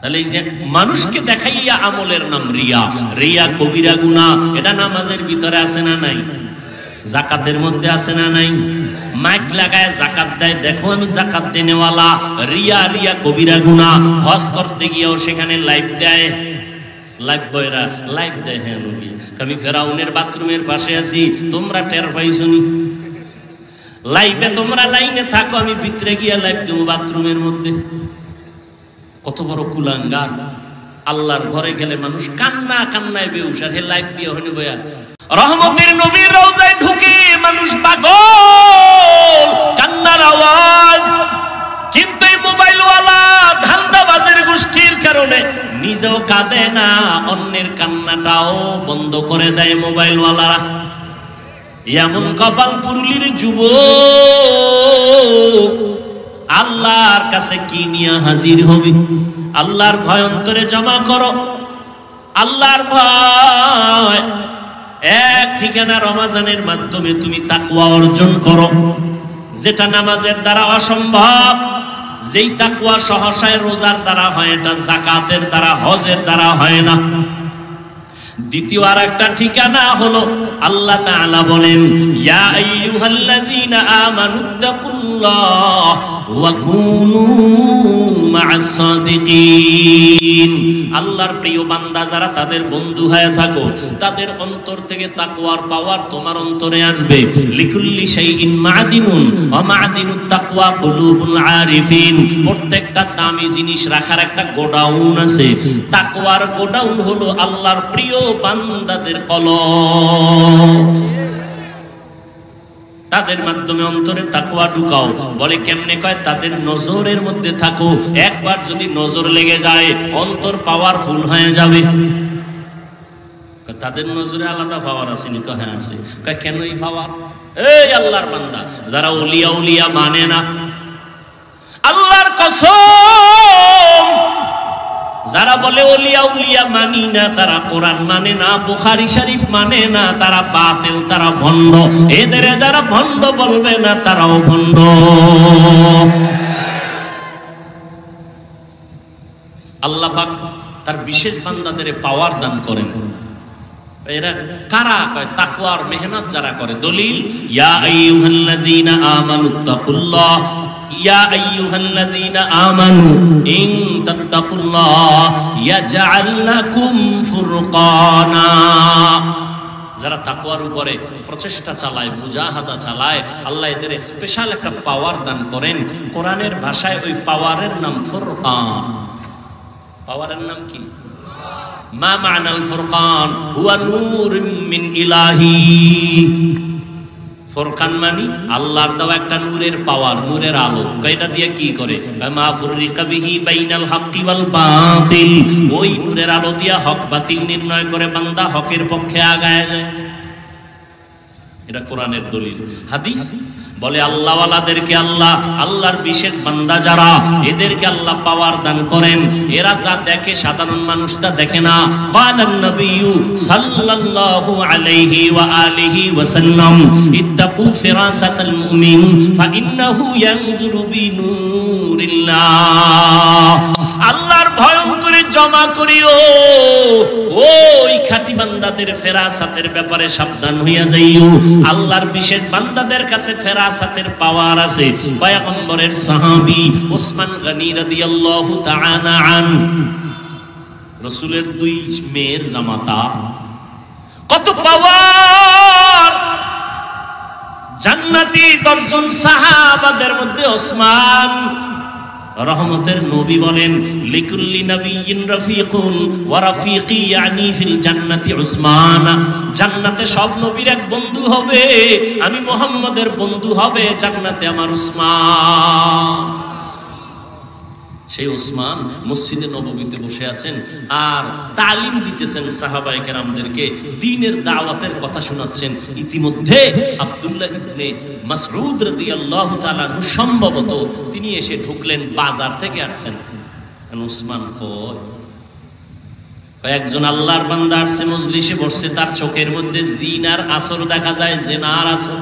A: তাহলে এই যে মানুষকে দেখাইয়া আমলের নাম রিয়া। রিয়া কবিরা গুনাহ। এটা নামাজের ভিতরে আছে না নাই? যাকাতের মধ্যে আছে না নাই? মাইক লাগায় যাকাত দেয়, দেখো আমি যাকাত দেনেওয়ালা। রিয়া, রিয়া কবিরা গুনাহ। হজ করতে গিয়েও সেখানে লাইভ দেয়, লাইভ বয়রা লাইভ দেয়। হ্যাঁ নবী, আমি ফেরাউনের বাথরুমের পাশে আছি, তোমরা টের পাইছনি? লাইভে তোমরা লাইনে থাকো, আমি ভিতরে গিয়া লাইভ দেবো বাথরুমের মধ্যে। কত বড় কুলাঙ্গার! আল্লাহর ঘরে গেলে মানুষ কান্না কান্নায় বেহুশ, আর হে লাইফ দিয়ে হইনি বয়া রহমতের নবীর রওজায় ঢুকে মানুষ পাগল, কান্নার আওয়াজ। কিন্তু এই মোবাইলওয়ালা ধান্দাবাজের গোষ্ঠীর কারণে নিজেও কাঁদে না, অন্যের কান্নাটাও বন্ধ করে দেয় মোবাইলওয়ালারা। এমন কপাল পুরুলির যুবক আল্লাহর কাছে কি নিয়ে হাজির হবে? আল্লাহর ভয় অন্তরে জমা করো, আল্লাহর ভয়। এক ঠিকানা রমজানের মাধ্যমে তুমি তাকওয়া অর্জন করো, যেটা নামাজের দ্বারা অসম্ভব। যেই তাকওয়া সহসায় রোজার দ্বারা হয়, এটা যাকাতের দ্বারা, হজের দ্বারা হয় না। দ্বিতীয় আর একটা ঠিকানা হলো আল্লাহ তাআলা বলেন, ইয়া আইয়ুহাল্লাযীনা আমানুত্তাকুল্লাহ ওয়া কুনু মা'আস সাদিকিন। আল্লাহর প্রিয় বান্দা যারা, তাদের বন্ধু হয়ে থাকো, তাদের অন্তর থেকে তাকওয়ার পাওয়ার তোমার অন্তরে আসবে। লিকুল্লি শাইইন মা'দিনুন ওয়া মা'দিনুত তাকওয়া কুলুবুল আরিফিন। প্রত্যেকটা দামি জিনিস রাখার একটা গোডাউন আছে। তাকওয়ার গোডাউন হলো আল্লাহর প্রিয় বান্দাদের কলব। তাদের মাধ্যমে অন্তরে তাকওয়া ঢুকাও। বলে কেমনে? কয় তাদের নজরের মধ্যে থাকো। একবার যদি নজর লেগে যায়, অন্তর পাওয়ারফুল হয়ে যাবে। তাদের নজরে আলাদা পাওয়ার আছে নি? হ্যাঁ আছে। কয় কেন এই পাওয়ার? এই আল্লাহর বান্দা যারা ওলিয়া উলিয়া মানে না, আল্লাহর কসম, যারা বলে ওলিয়া উলিয়া মানি না, তারা কোরআন মানে না, বুখারী শরীফ মানে না, তারা বাতিল, তারা ভণ্ড। এদের যারা ভণ্ড বলবে না, তারাও ভণ্ড। আল্লাহ পাক তার বিশেষ বান্দাদের পাওয়ার দান করেন। এরা কারা? কয় তাকওয়ার মেহনত যারা করে। দলিল, ইয়া আইয়ুহাল্লাযীনা আমানুত্তাকুল্লাহ ইয়া আইয়ুহাল্লাযীনা আমানু ইন তাত্তাকুল্লাহ ইয়াজআল লাকুম ফুরকানা। যারা তাকওয়ার উপরে প্রচেষ্টা চালায়, মুজাহাদা চালায়, আল্লাহ এদের স্পেশাল একটা পাওয়ার দান করেন। কোরআনের ভাষায় ওই পাওয়ারের নাম ফুরকান। পাওয়ারের নাম কি? মা মা'নাল ফুরকান? হুয়া নূরুম মিন ইলাহি। ফুরকান মানে আল্লাহর দেওয়া একটা নূরের পাওয়ার, নূরের আলো। এটা দিয়ে কি করে? মা ফুররিকা বিহি বাইনাল হাক্কি ওয়াল বাতিল। ওই নূরের আলো দিয়া হক বাতিল নির্ণয় করে বান্দা হকের পক্ষে আগায় যায়। এটা কোরআনের দলিল। হাদিস বলে আল্লাহওয়ালাদেরকে আল্লাহ, আল্লাহর বিশেষ বান্দা যারা, এদেরকে আল্লাহ পাওয়ার দান করেন। এরা যা দেখে সাধারণ মানুষটা দেখে না। ক্বালান নবিয়্যু সাল্লাল্লাহু আলাইহি ওয়া আলিহি ওয়া সাল্লাম, ইত্তাকু ফিরাসাতাল মুমিন ফাইন্নাহু ইয়ানজুরু বিনূরিল্লাহ। আল্লাহর ভয় অন্তরে জমা করিও। ওই খাঁটি বান্দাদের ফেরাসাতের ব্যাপারে সাবধান হইয়া যাইও। আল্লাহর বিশেষ বান্দাদের কাছে ফেরাসাতের পাওয়ার আছে। পয়গম্বরের সাহাবী ওসমান গনি রাদিয়াল্লাহু তাআলা আন, রাসূলের দুই মেয়ের জামাতা, কত পাওয়ার! জান্নাতি 10 জন সাহাবাদের মধ্যে ওসমান। রহমতের নবী বলেন, লিকুল্লি নাবিয়্যিন রাফিকুন ওয়া রাফিকি ইয়ানি ফিল জান্নাতি উসমান। জান্নাতে সব নবীর এক বন্ধু হবে, আমি মুহাম্মদের বন্ধু হবে জান্নাতে আমার উসমান। সেই উসমান মসজিদে নববীতে বসে আছেন আর তালিম দিতেছেন সাহাবায়ে কেরামদেরকে, দ্বীনের দাওয়াতের কথা শোনাচ্ছেন। ইতিমধ্যে আব্দুল্লাহ ইবনে মাসউদ রাদিয়াল্লাহু তাআলা আনহু সম্ভবত তিনি এসে ঢুকলেন, বাজার থেকে আসছেন। উসমান কয়, একজন আল্লাহর বান্দা আসছে, মজলিসে বসছে, তার চোখের মধ্যে জিনার আসর দেখা যায়, জিনার আসর।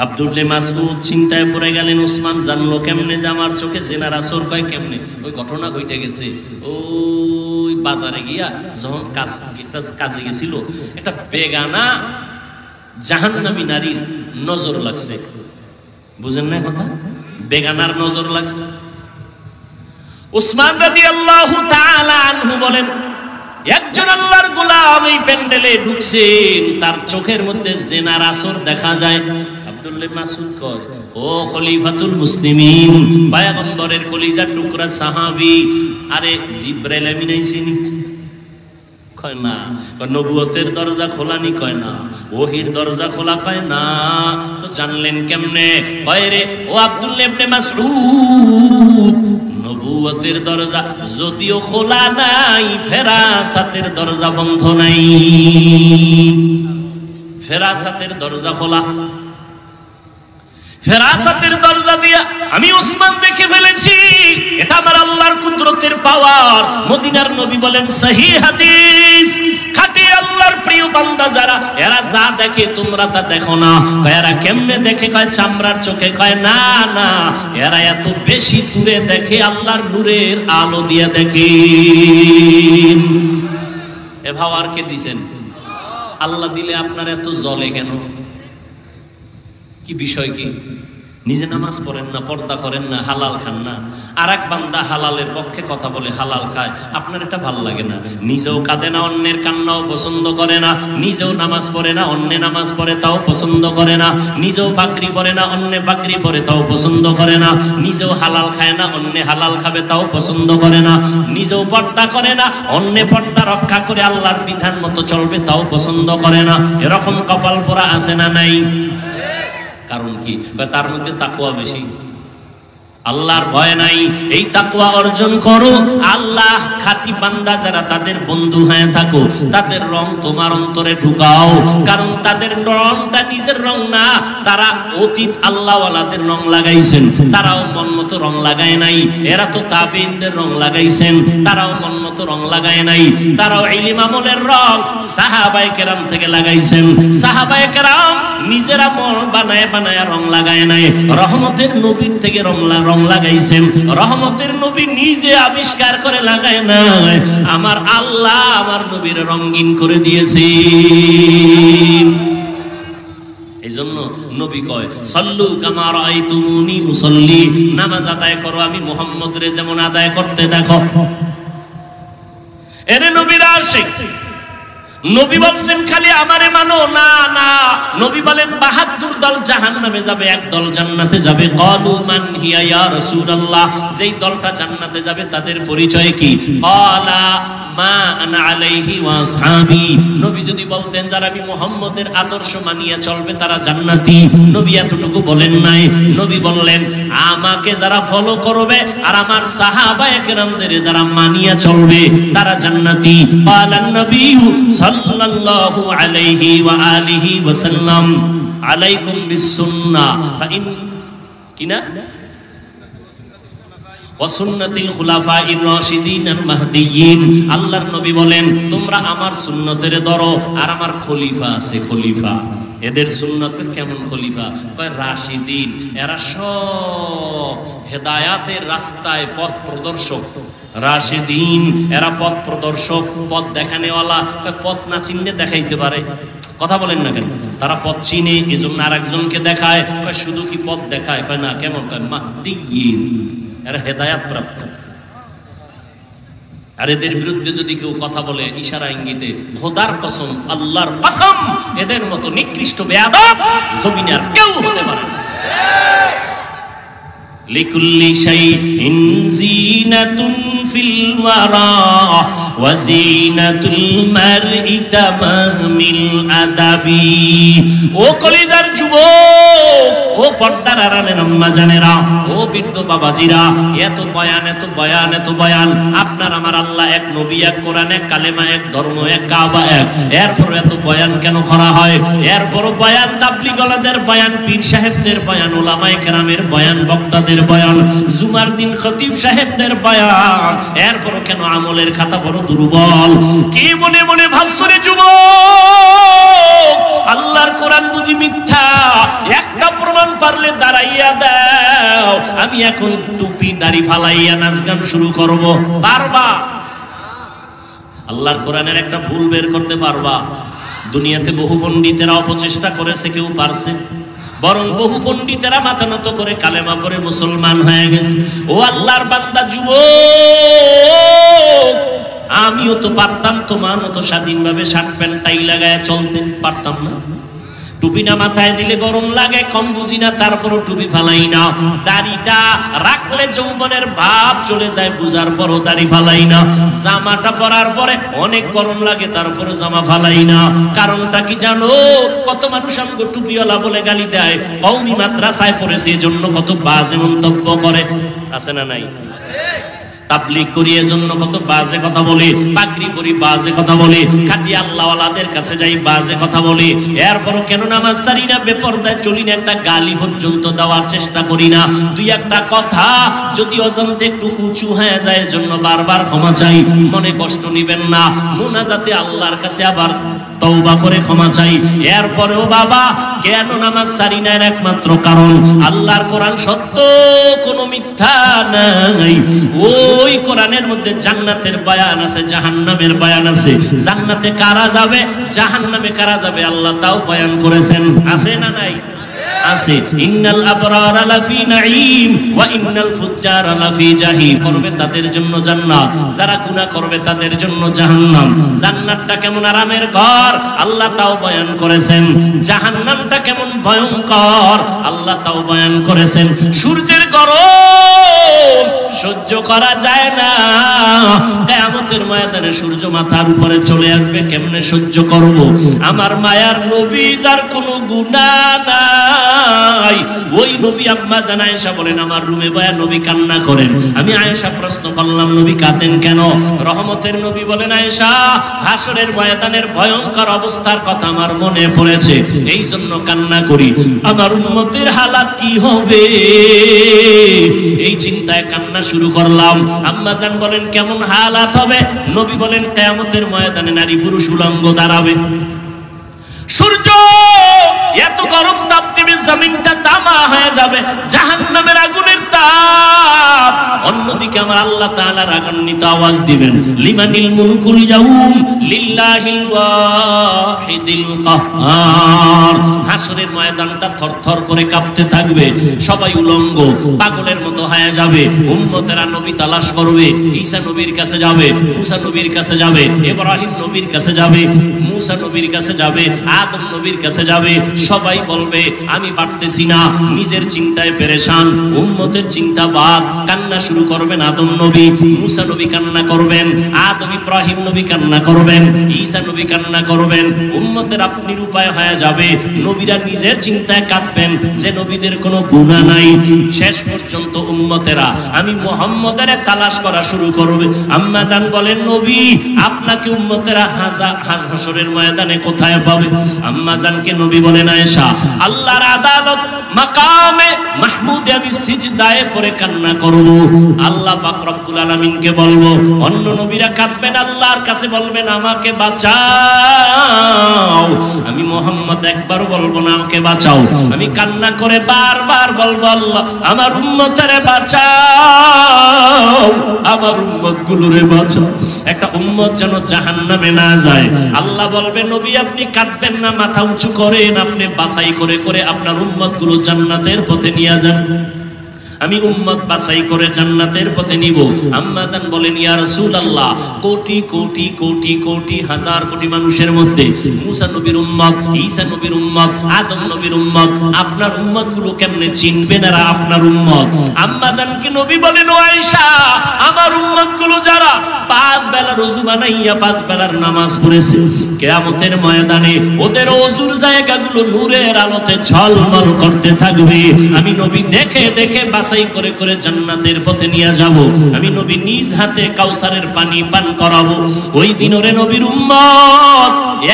A: আব্দুল্লাহ মাসউদ চিন্তায় পড়ে গেলেন, ওসমান জানলো কেমনে যে আমার চোখে জিনার আসর? কয় কেমনে? ওই ঘটনা ঘটে গেছে, ওই বাজারে গিয়া যখন কাজে গেছিল, একটা বেগানা জাহান্নামী নারীর নজর লাগছে। বুঝেন না কথা? বেগানার নজর লাগছে। উসমান রাদিয়াল্লাহু তাআলা আনহু বলেন, একজন আল্লাহর গোলাম এই প্যান্ডেলে ঢুকছেন, তার চোখের মধ্যে জিনার আসর দেখা যায়। আব্দুল্লাহ মাসউদ কয়, ও খলিফাতুল মুসলিমিন, পয়গম্বরের কলিজার টুকরা সাহাবী, আরে জিবরাইল আমিন আইছিনি? কয় না। নবুয়তের দরজা খোলানি? কয় না। ওহির দরজা খোলা? কয় না। তো জানলেন কেমনে? কয় রে ও আব্দুল্লাহ ইবনে মাসউদ, নবুয়তের দরজা যদিও খোলা নাই, ফেরাসাতের দরজা বন্ধ নাই। ফেরাসাতের দরজা খোলা। ফেরাসাতের দরজা দিয়া আমি উসমান দেখে ফেলেছি। এটা আমার আল্লাহর কুদরতের পাওয়ার। মদিনার নবী বলেন, সহিহ হাদিস, খাঁটি আল্লাহর প্রিয় বান্দা যারা, এরা যা দেখে তোমরা তা দেখো না। কয় এরা কেমনে দেখে? কয় চামড়ার চোখে। কয় না না, এরা এত বেশি দূরে দেখে, আল্লাহর নূরের আলো দিয়ে দেখে। এ ভাবার কে দিছেন? আল্লাহ দিলে আপনার এত জ্বলে কেন? কি বিষয় কি? নিজে নামাজ পড়েন না, পর্দা করেন না, হালাল খান না, আর এক বান্দা হালালের পক্ষে কথা বলে, হালাল খায়, আপনার এটা ভাল লাগে না। নিজেও কাঁদে না, অন্যের কান্নাও পছন্দ করে না। নিজেও নামাজ পড়ে না, অন্যে নামাজ পড়ে তাও পছন্দ করে না। নিজেও পাগড়ি পরে না, অন্যে পাগড়ি পরে তাও পছন্দ করে না। নিজেও হালাল খায় না, অন্যে হালাল খাবে তাও পছন্দ করে না। নিজেও পর্দা করে না, অন্যে পর্দা রক্ষা করে আল্লাহর বিধান মতো চলবে তাও পছন্দ করে না। এরকম কপাল পোড়া আছে না নাই? কারণ কি? তার মধ্যে তাকওয়া বেশি, আল্লাহর ভয় নাই। এই তাকওয়া অর্জন করো। আল্লাহ খাঁটি বান্দা যারা, তাদের বন্ধু হয়ে থাকো, তাদের রং তোমার অন্তরে ঢুকাও। কারণ তাদের রংটা নিজের রং না, তারা অতীত আল্লাহওয়ালাদের রং লাগাইছেন, তারাও মন মতো রং লাগায় নাই। এরা তো তাবেঈনদের রং লাগাইছেন, তারাও মন মতো রং লাগায় নাই। তারাও ইলম আমলের রং সাহাবায়ে কেরাম থেকে লাগাইছেন। সাহাবায়ে কেরাম নিজেরা মন বানায় বানায় রং লাগায় নাই, রহমতের নবীর থেকে রং লাগাইছেন। রহমতের নবী নিজে আবিষ্কার করে লাগায় নাই, আমার আল্লাহ আমার নবীর রঙিন করে দিয়েছে। এই জন্য নবী কয়, সাল্লু কামা রাআইতুমুনি উসাল্লি, নামাজ আদায় করো আমি মুহাম্মদরে যেমন আদায় করতে দেখো। এরে নবীর আশিক, নবী বলছেন খালি আমারে মানো না। না, নবী বলেন ৭২ দল জাহান্নামে যাবে, এক দল জান্নাতে যাবে। ক্বালু মান হিয়া ইয়া রাসূলুল্লাহ, যেই দলটা জান্নাতে যাবে তাদের পরিচয় কি? ক্বালা মা আনা আলাইহি ওয়া আসহাবি, নবী যদি বলতেন যারা আমি মুহাম্মদের আদর্শ মানিয়ে চলবে তারা জান্নাতি, নবী এতটুকু বলেন নাই। নবী বললেন আমাকে যারা ফলো করবে আর আমার সাহাবায়ে কেরামদের যারা মানিয়ে চলবে তারা জান্নাতি। ক্বালান নবী সাল্লাল্লাহু আলাইহি ওয়া আলিহি ওয়া সাল্লাম, আলাইকুম বিসুন্নাহ ফাইন কিনা ওয়া সুন্নাতিল খুলাফাইর রাশিদিন আল মাহদিয়িন। আল্লাহর নবী বলেন তোমরা আমার সুন্নতের ধরো, আর আমার খলিফা আছে, খলিফা, এদের সুন্নতের কেমন খলিফা? কয় রাশিদিন, এরা সব হেদায়াতের রাস্তায় পথ প্রদর্শক। রাশিদিন, এরা পথ প্রদর্শক, পথ দেখানেওয়ালা। পথ না চিনলে দেখাইতে পারে? কথা বলেন না কেন? তারা পথ চিনে, এজন্য আরেকজনকে দেখায়। কয় শুধু কি পথ দেখায়? কয় না। কেমন? কয় মাহদিয়িন, এরা হেদায়াত প্রাপ্ত। আর এদের বিরুদ্ধে যদি কেউ কথা বলে ইশারা ইঙ্গিতে, খোদার কসম, আল্লাহর কসম, এদের মতো নিকৃষ্ট বেয়াদব জমিনে আর কেউ হতে পারে না। লিকুল্লি শাইইন যিনাতুন ফিল ওয়ারা ওয়া যিনাতুল মারই তামামিল আদাবি। ও কলিজার যুবক, ও পর্দার আড়ালের আম্মা জানেরা, ও বৃদ্ধ বাবাজিরা, এত বয়ান, এত বয়ান, এত বয়ান। আপনার আমার আল্লাহ এক, নবী এক, কোরআন এক, কালেমা এক, ধর্ম এক, কাবা এক, এরপর এত বয়ান কেন করা হয়? এরপর বয়ান তাবলীগওয়ালাদের বয়ান, পীর সাহেবদের বয়ান, উলামায়ে কেরামের বয়ান, বক্তাদের বয়ান, জুমার দিন খতিব সাহেবদের বয়ান। এরপর কেন আমলের খাতা বড় দুর্বল? কি মনে মনে ভাবছরে যুবক? আল্লাহর কোরআন বুঝি মিথ্যা? একটা প্রমাণ পারলে দাঁড়াইয়া দাও, আমি এখন টুপি দাড়ি ফালাইয়া নাচ গান শুরু করব। পারবা? আল্লাহর কোরআনের একটা ভুল বের করতে পারবা? দুনিয়াতে বহু পণ্ডিতেরা অপচেষ্টা করেছে, কেউ পারছে? বরং বহু পণ্ডিতেরা মাথা নত করে কালেমা পড়ে মুসলমান হয়ে গেছে। ও আল্লাহর বান্দা যুবক, আমিও তো পারতাম তোমার মতো স্বাধীনভাবে শার্ট প্যান্ট টাই লাগায় চলতে, পারতাম না? টুপি না মাথায় দিলে গরম লাগে, কম বুঝি না, তারপরও টুপি ফালাই না। দাড়িটা রাখলে যৌবনের ভাব চলে যায়, বুঝার পরও দাড়ি ফালাই না। জামাটা পরার পরে অনেক গরম লাগে, তারপরে জামা ফালাই না। কারণটা কি জানো? কত মানুষ আমাকে টুপিওয়ালা বলে গালি দেয়, কওমি মাদ্রাসায় পড়েছে এজন্য কত বাজে মন্তব্য করে, আছে না নাই? তাবলীগ করি এজন্য কত বাজে কথা বলে, পাগড়ি পরি বাজে কথা বলে, খাঁটি আল্লাহওয়ালাদের কাছে যাই বাজে কথা বলে। এরপরও কেন নামাজ ছাড়ি না, বেপরদায় চলি না, একটা গালি পর্যন্ত দেওয়ার চেষ্টা করি না। দুই একটা কথা যদি অজান্তে একটু উঁচু হয়ে যায়, এজন্য বারবার ক্ষমা চাই। মনে কষ্ট নিবেন না, মুনাজাতে আল্লাহর কাছে আবার তওবা করে ক্ষমা চাই। এরপরেও বাবা কেন নামাজ ছাড়ি না, এর একমাত্র কারণ আল্লাহর কোরআন সত্য, কোনো মিথ্যা নাই। ওই কোরআনের মধ্যে জান্নাতের বয়ান আছে, জাহান্নামের বয়ান আছে। জান্নাতে কারা যাবে, জাহান্নামে কারা যাবে, আল্লাহ তাও বয়ান করেছেন, আছে না নাই? আছে। ইন্নাল আবরারা লাফি নাঈম ওয়া ইন্নাল ফুজ্জারা লাফি জাহিম। করবে তাদের জন্য জান্নাত, যারা গুনাহ করবে তাদের জন্য জাহান্নাম। জান্নাতটা কেমন আরামের ঘর, আল্লাহ তাও বয়ান করেছেন। জাহান্নামটা কেমন ভয়ঙ্কর, আল্লাহ তাও বয়ান করেছেন। সূর্যের গরম সহ্য করা যায় না, কিয়ামতের ময়দানে সূর্য মাথার উপরে চলে আসবে, কেমনে সহ্য করব? আমার মায়ার নবী যার কোনো গুনাহ নাই, ওই নবী আম্মা জান আয়েশা বলেন আমার রুমে বয়া নবী কান্না করেন। আমি আয়েশা প্রশ্ন করলাম নবী কাঁদেন কেন? রহমতের নবী বলেন আয়েশা, হাসরের ময়দানের ভয়ঙ্কর অবস্থার কথা আমার মনে পড়েছে, এই জন্য কান্না করি। আমার উম্মতের হালাত কি হবে, এই চিন্তায় কান্না শুরু করলাম। আম্মা জান বলেন কেমন হালাত হবে? নবী বলেন কিয়ামতের ময়দানে নারী পুরুষ উলঙ্গ দাঁড়াবে, সূর্য এত গরম তাপ দিবে, জমিনটা তামা হয়ে যাবে, জাহান্নামের আগুনের তাপ। অন্যদিকে আমার আল্লাহ তাআলা রাগান্বিত আওয়াজ দিবেন, লিমানিল মুলকুল ইয়াউম লিল্লাহিল ওয়াহিদিল কাহ্হার। হাসরের ময়দানটা থরথর করে কাঁপতে থাকবে, সবাই উলঙ্গ পাগলের মতো হয়ে যাবে। উম্মতেরা নবী তালাশ করবে, ঈসা নবীর কাছে যাবে, মুসা নবীর কাছে যাবে, ইব্রাহিম নবীর কাছে যাবে, মুসা নবীর কাছে যাবে, আদম নবীর কাছে যাবে। সবাই বলবে আমি পারতেছি না, নিজের চিন্তায় পেরেশান। উম্মতের চিন্তা বাদ, কান্না শুরু করবেন আদম নবী, মুসা নবী কান্না করবেন, আদম ইব্রাহিম নবী কান্না করবেন, ঈসা নবী কান্না করবেন। উম্মতের আপনি উপায় হয়ে যাবে, নবীরা নিজের চিন্তায় কাঁদবেন যে নবীদের কোনো গুনাহ নাই। শেষ পর্যন্ত উম্মতেরা আমি মুহাম্মদের তালাশ করা শুরু করবে। আম্মা জান বলেন নবী আপনাকে উম্মতেরা হাসরের ময়দানে কোথায় পাবে? আম্মা জানকে নবী বলেন আয়েশা, আল্লাহর আদালত মাকামে মাহমুদে আমি সিজদায়ে পড়ে কান্না করব, আল্লাহ পাক রব্বুল আলামিনকে বলবো। অন্য নবীরা কাঁদবেন, আল্লাহর কাছে বলবেন আমাকে বাঁচাও। আমি মুহাম্মদ একবার বলবো না আমাকে বাঁচাও, আমি কান্না করে বারবার বলবো আল্লাহ আমার উম্মতরে বাঁচাও, আমার উম্মতগুলোরে বাঁচাও। একটা উম্মত যেন জাহান্নামে না যায়। আল্লাহ বলবে নবী আপনি কাঁদবেন না, মাথা উঁচু করেন, আপনি বাছাই করে করে আপনার উম্মতগুলো জান্নাতের পথে নিয়ে যান। আমি উম্মত বাছাই করে জান্নাতের পথে নিব। আম্মা জান বলেন ইয়া রাসূলুল্লাহ, কোটি কোটি কোটি কোটি হাজার কোটি মানুষের মধ্যে মুসা নবীর উম্মত, ঈসা নবীর উম্মত, আদম নবীর উম্মত, আপনার উম্মতগুলো কেমনে চিনবেন এরা আপনার উম্মত? আম্মা জানকে নবী বলেন ও আয়েশা, আমার উম্মতগুলো যারা 5 বেলা ওযু বানাইয়া 5 বেলার নামাজ পড়েছে, কিয়ামতের ময়দানে ওদের ওযুর জায়গাগুলো নূরের আলোতে ঝলমল করতে থাকবে। আমি নবী দেখে দেখে বাছাই করে করে জান্নাতের পথে নিয়ে যাব। আমি নবী নিজ হাতে কাউসারের পানি পান করাবো। ওই দিন ওরে নবীর উম্মত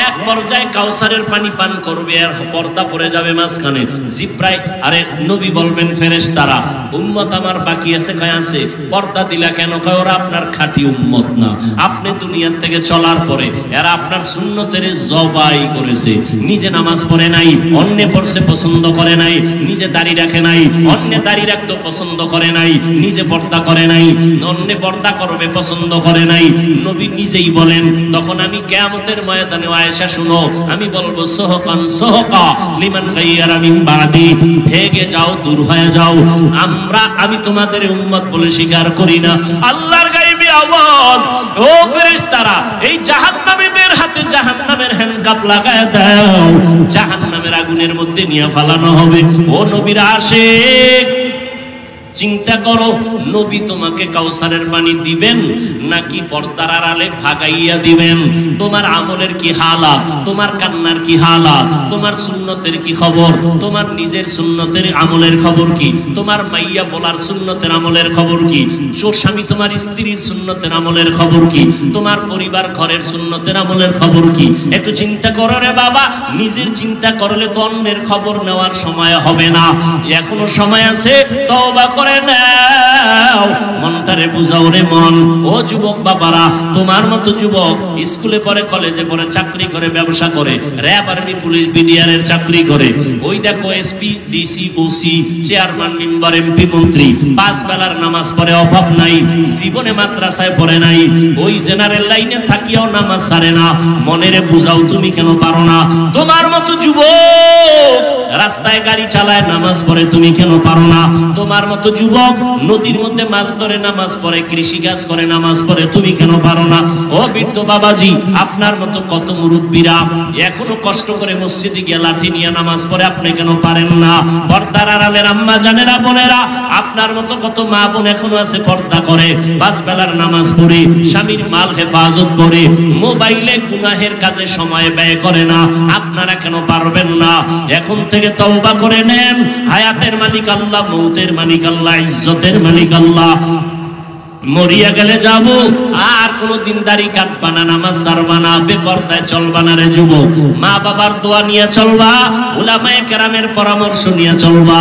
A: এক পর্যায়ে কাউসারের পানি পান করবে, আর পর্দা পড়ে যাবে মাঝখানে। জিব্রাইল আরে নবী বলবেন ফেরেশতারা উম্মত আমার বাকি আছে, কয় আছে। পর্দা দিলা কেন? কয় ওরা আপনার খাঁটি উম্মত না, আপনি দুনিয়ার থেকে চলার পরে এরা আপনার সুন্নতের জবাই করেছে। নিজে নামাজ পড়ে নাই, অন্যে পড়ছে পছন্দ করে নাই, নিজে দাড়ি রাখে নাই, অন্যে দাড়ি রাখতে পছন্দ করে নাই, নিজে পর্দা করে নাই, অন্যে পর্দা করবে পছন্দ করে নাই। নবী নিজেই বলেন তখন আমি কিয়ামতের ময়দানে আয়েশা শুনো আমি বলবো সোহকান সোহকা লিমান গায়্যারা মিন বাদি, ভেগে যাও, দূর হয়ে যাও। আমি তোমাদের উম্মত বলে স্বীকার করি কিনা। আল্লাহর গায়েবী আওয়াজ, ও ফেরেশতারা এই জাহান্নামীদের হাতে জাহান্নামের হ্যান্ডকাপ লাগায় দাও, জাহান্নামের আগুনের মধ্যে নিয়ে ফালানো হবে। ও নবীর আশিক, চিন্তা করো, নবী তোমাকে কাউসারের পানি দিবেন নাকি পর্দার আড়ালে ভাগাইয়া দিবেন? তোমার আমলের কি হালাত, তোমার কান্নার কি হালাত, তোমার সুন্নতের কি খবর, তোমার নিজের সুন্নতের আমলের খবর কি, তোমার মাইয়া বলার সুন্নতের আমলের খবর কি, স্বামী তোমার স্ত্রীর সুন্নতের আমলের খবর কি, তোমার পরিবার ঘরের সুন্নতের আমলের খবর কি? একটু চিন্তা করো রে বাবা। নিজের চিন্তা করলে তো অন্যের খবর নেওয়ার সময় হবে না। এখনো সময় আছে, তওবা করে নাও, মনটারে বুঝাও রে মন। ও যুবক বাবারা, তোমার মতো যুবক স্কুলে পড়ে, কলেজে পড়ে, চাকরি করে, ব্যবসা করে, র‍্যাব, আর্মি, পুলিশ, বিডিআর এর চাকরি করে, ওই দেখো SP, DC, OC, chairman, member, MP, মন্ত্রী, 5 বেলার নামাজ পড়ে, অভাব নাই, জীবনে মাদ্রাসায় পড়ে নাই, ওই জেনারেল লাইনে থাকিয়াও নামাজ ছাড়ে না। মনেরে বুঝাও, তুমি কেন পারো না? তোমার মতো যুবক রাস্তায় গাড়ি চালায়, নামাজ পড়ে, তুমি কেন পারো না? তোমার মতো যুবক নদীর মধ্যে মাছ ধরে, নামাজ পড়ে, কৃষি কাজ করে, নামাজ পড়ে, তুমি কেন পারো না? ও বৃদ্ধ বাবাজি, আপনার মতো কত মুরব্বীরা এখনো কষ্ট করে মসজিদে গিয়ে লাঠি নিয়ে নামাজ পড়ে, আপনি কেন পারেন না? পর্দার আড়ালের আম্মা জানেরা, বোনেরা, আপনার মতো কত মা বোন এখনো আছে পর্দা করে, 5 বেলার নামাজ পড়ে, স্বামীর মাল হেফাজত করে, মোবাইলে গুনাহের কাজে সময় ব্যয় করে না। আপনারা কেন পারবেন না? এখন থেকে তওবা করে নেন। হায়াতের মালিক আল্লাহ, মৌতের মালিক আল্লাহ, ইজ্জতের মালিক আল্লাহ। মরিয়া গেলে যাব, আর কোনদিন দাড়ি কাটবা না, নামাজ ছাড়বা না, বেপরদায় চলবা না রে যুবক। মা বাবার দোয়া নিয়ে চলবা, উলামায়ে কেরামের পরামর্শ নিয়ে চলবা,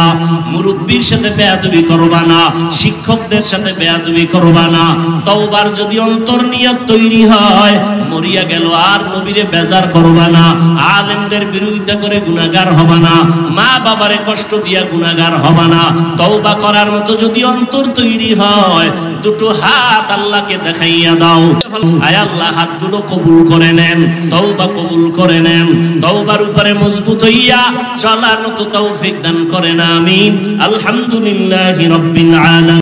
A: মুরব্বির সাথে বেয়াদবি করবা না, শিক্ষকদের সাথে বেয়াদবি করবা না। তওবার যদি অন্তর নিয়ত তৈরি হয়, মরিয়া গেল আর নবীরে বেজার করবা না, আলেমদের বিরোধিতা করে গুনাহগার হবা না, মা বাবারে কষ্ট দিয়া গুনাহগার হবা না। তওবা করার মতো যদি অন্তর তৈরি হয়, দুটো হাত আল্লাহকে দেখাইয়া দাও। আয় আল্লাহ, হাতগুলো কবুল করে নেন, তওবা কবুল করে নেন, তওবার উপরে মজবুত হইয়া চলার মতো তৌফিক দান করেন, আমিন। আলহামদুলিল্লাহি রাব্বিল আলামিন।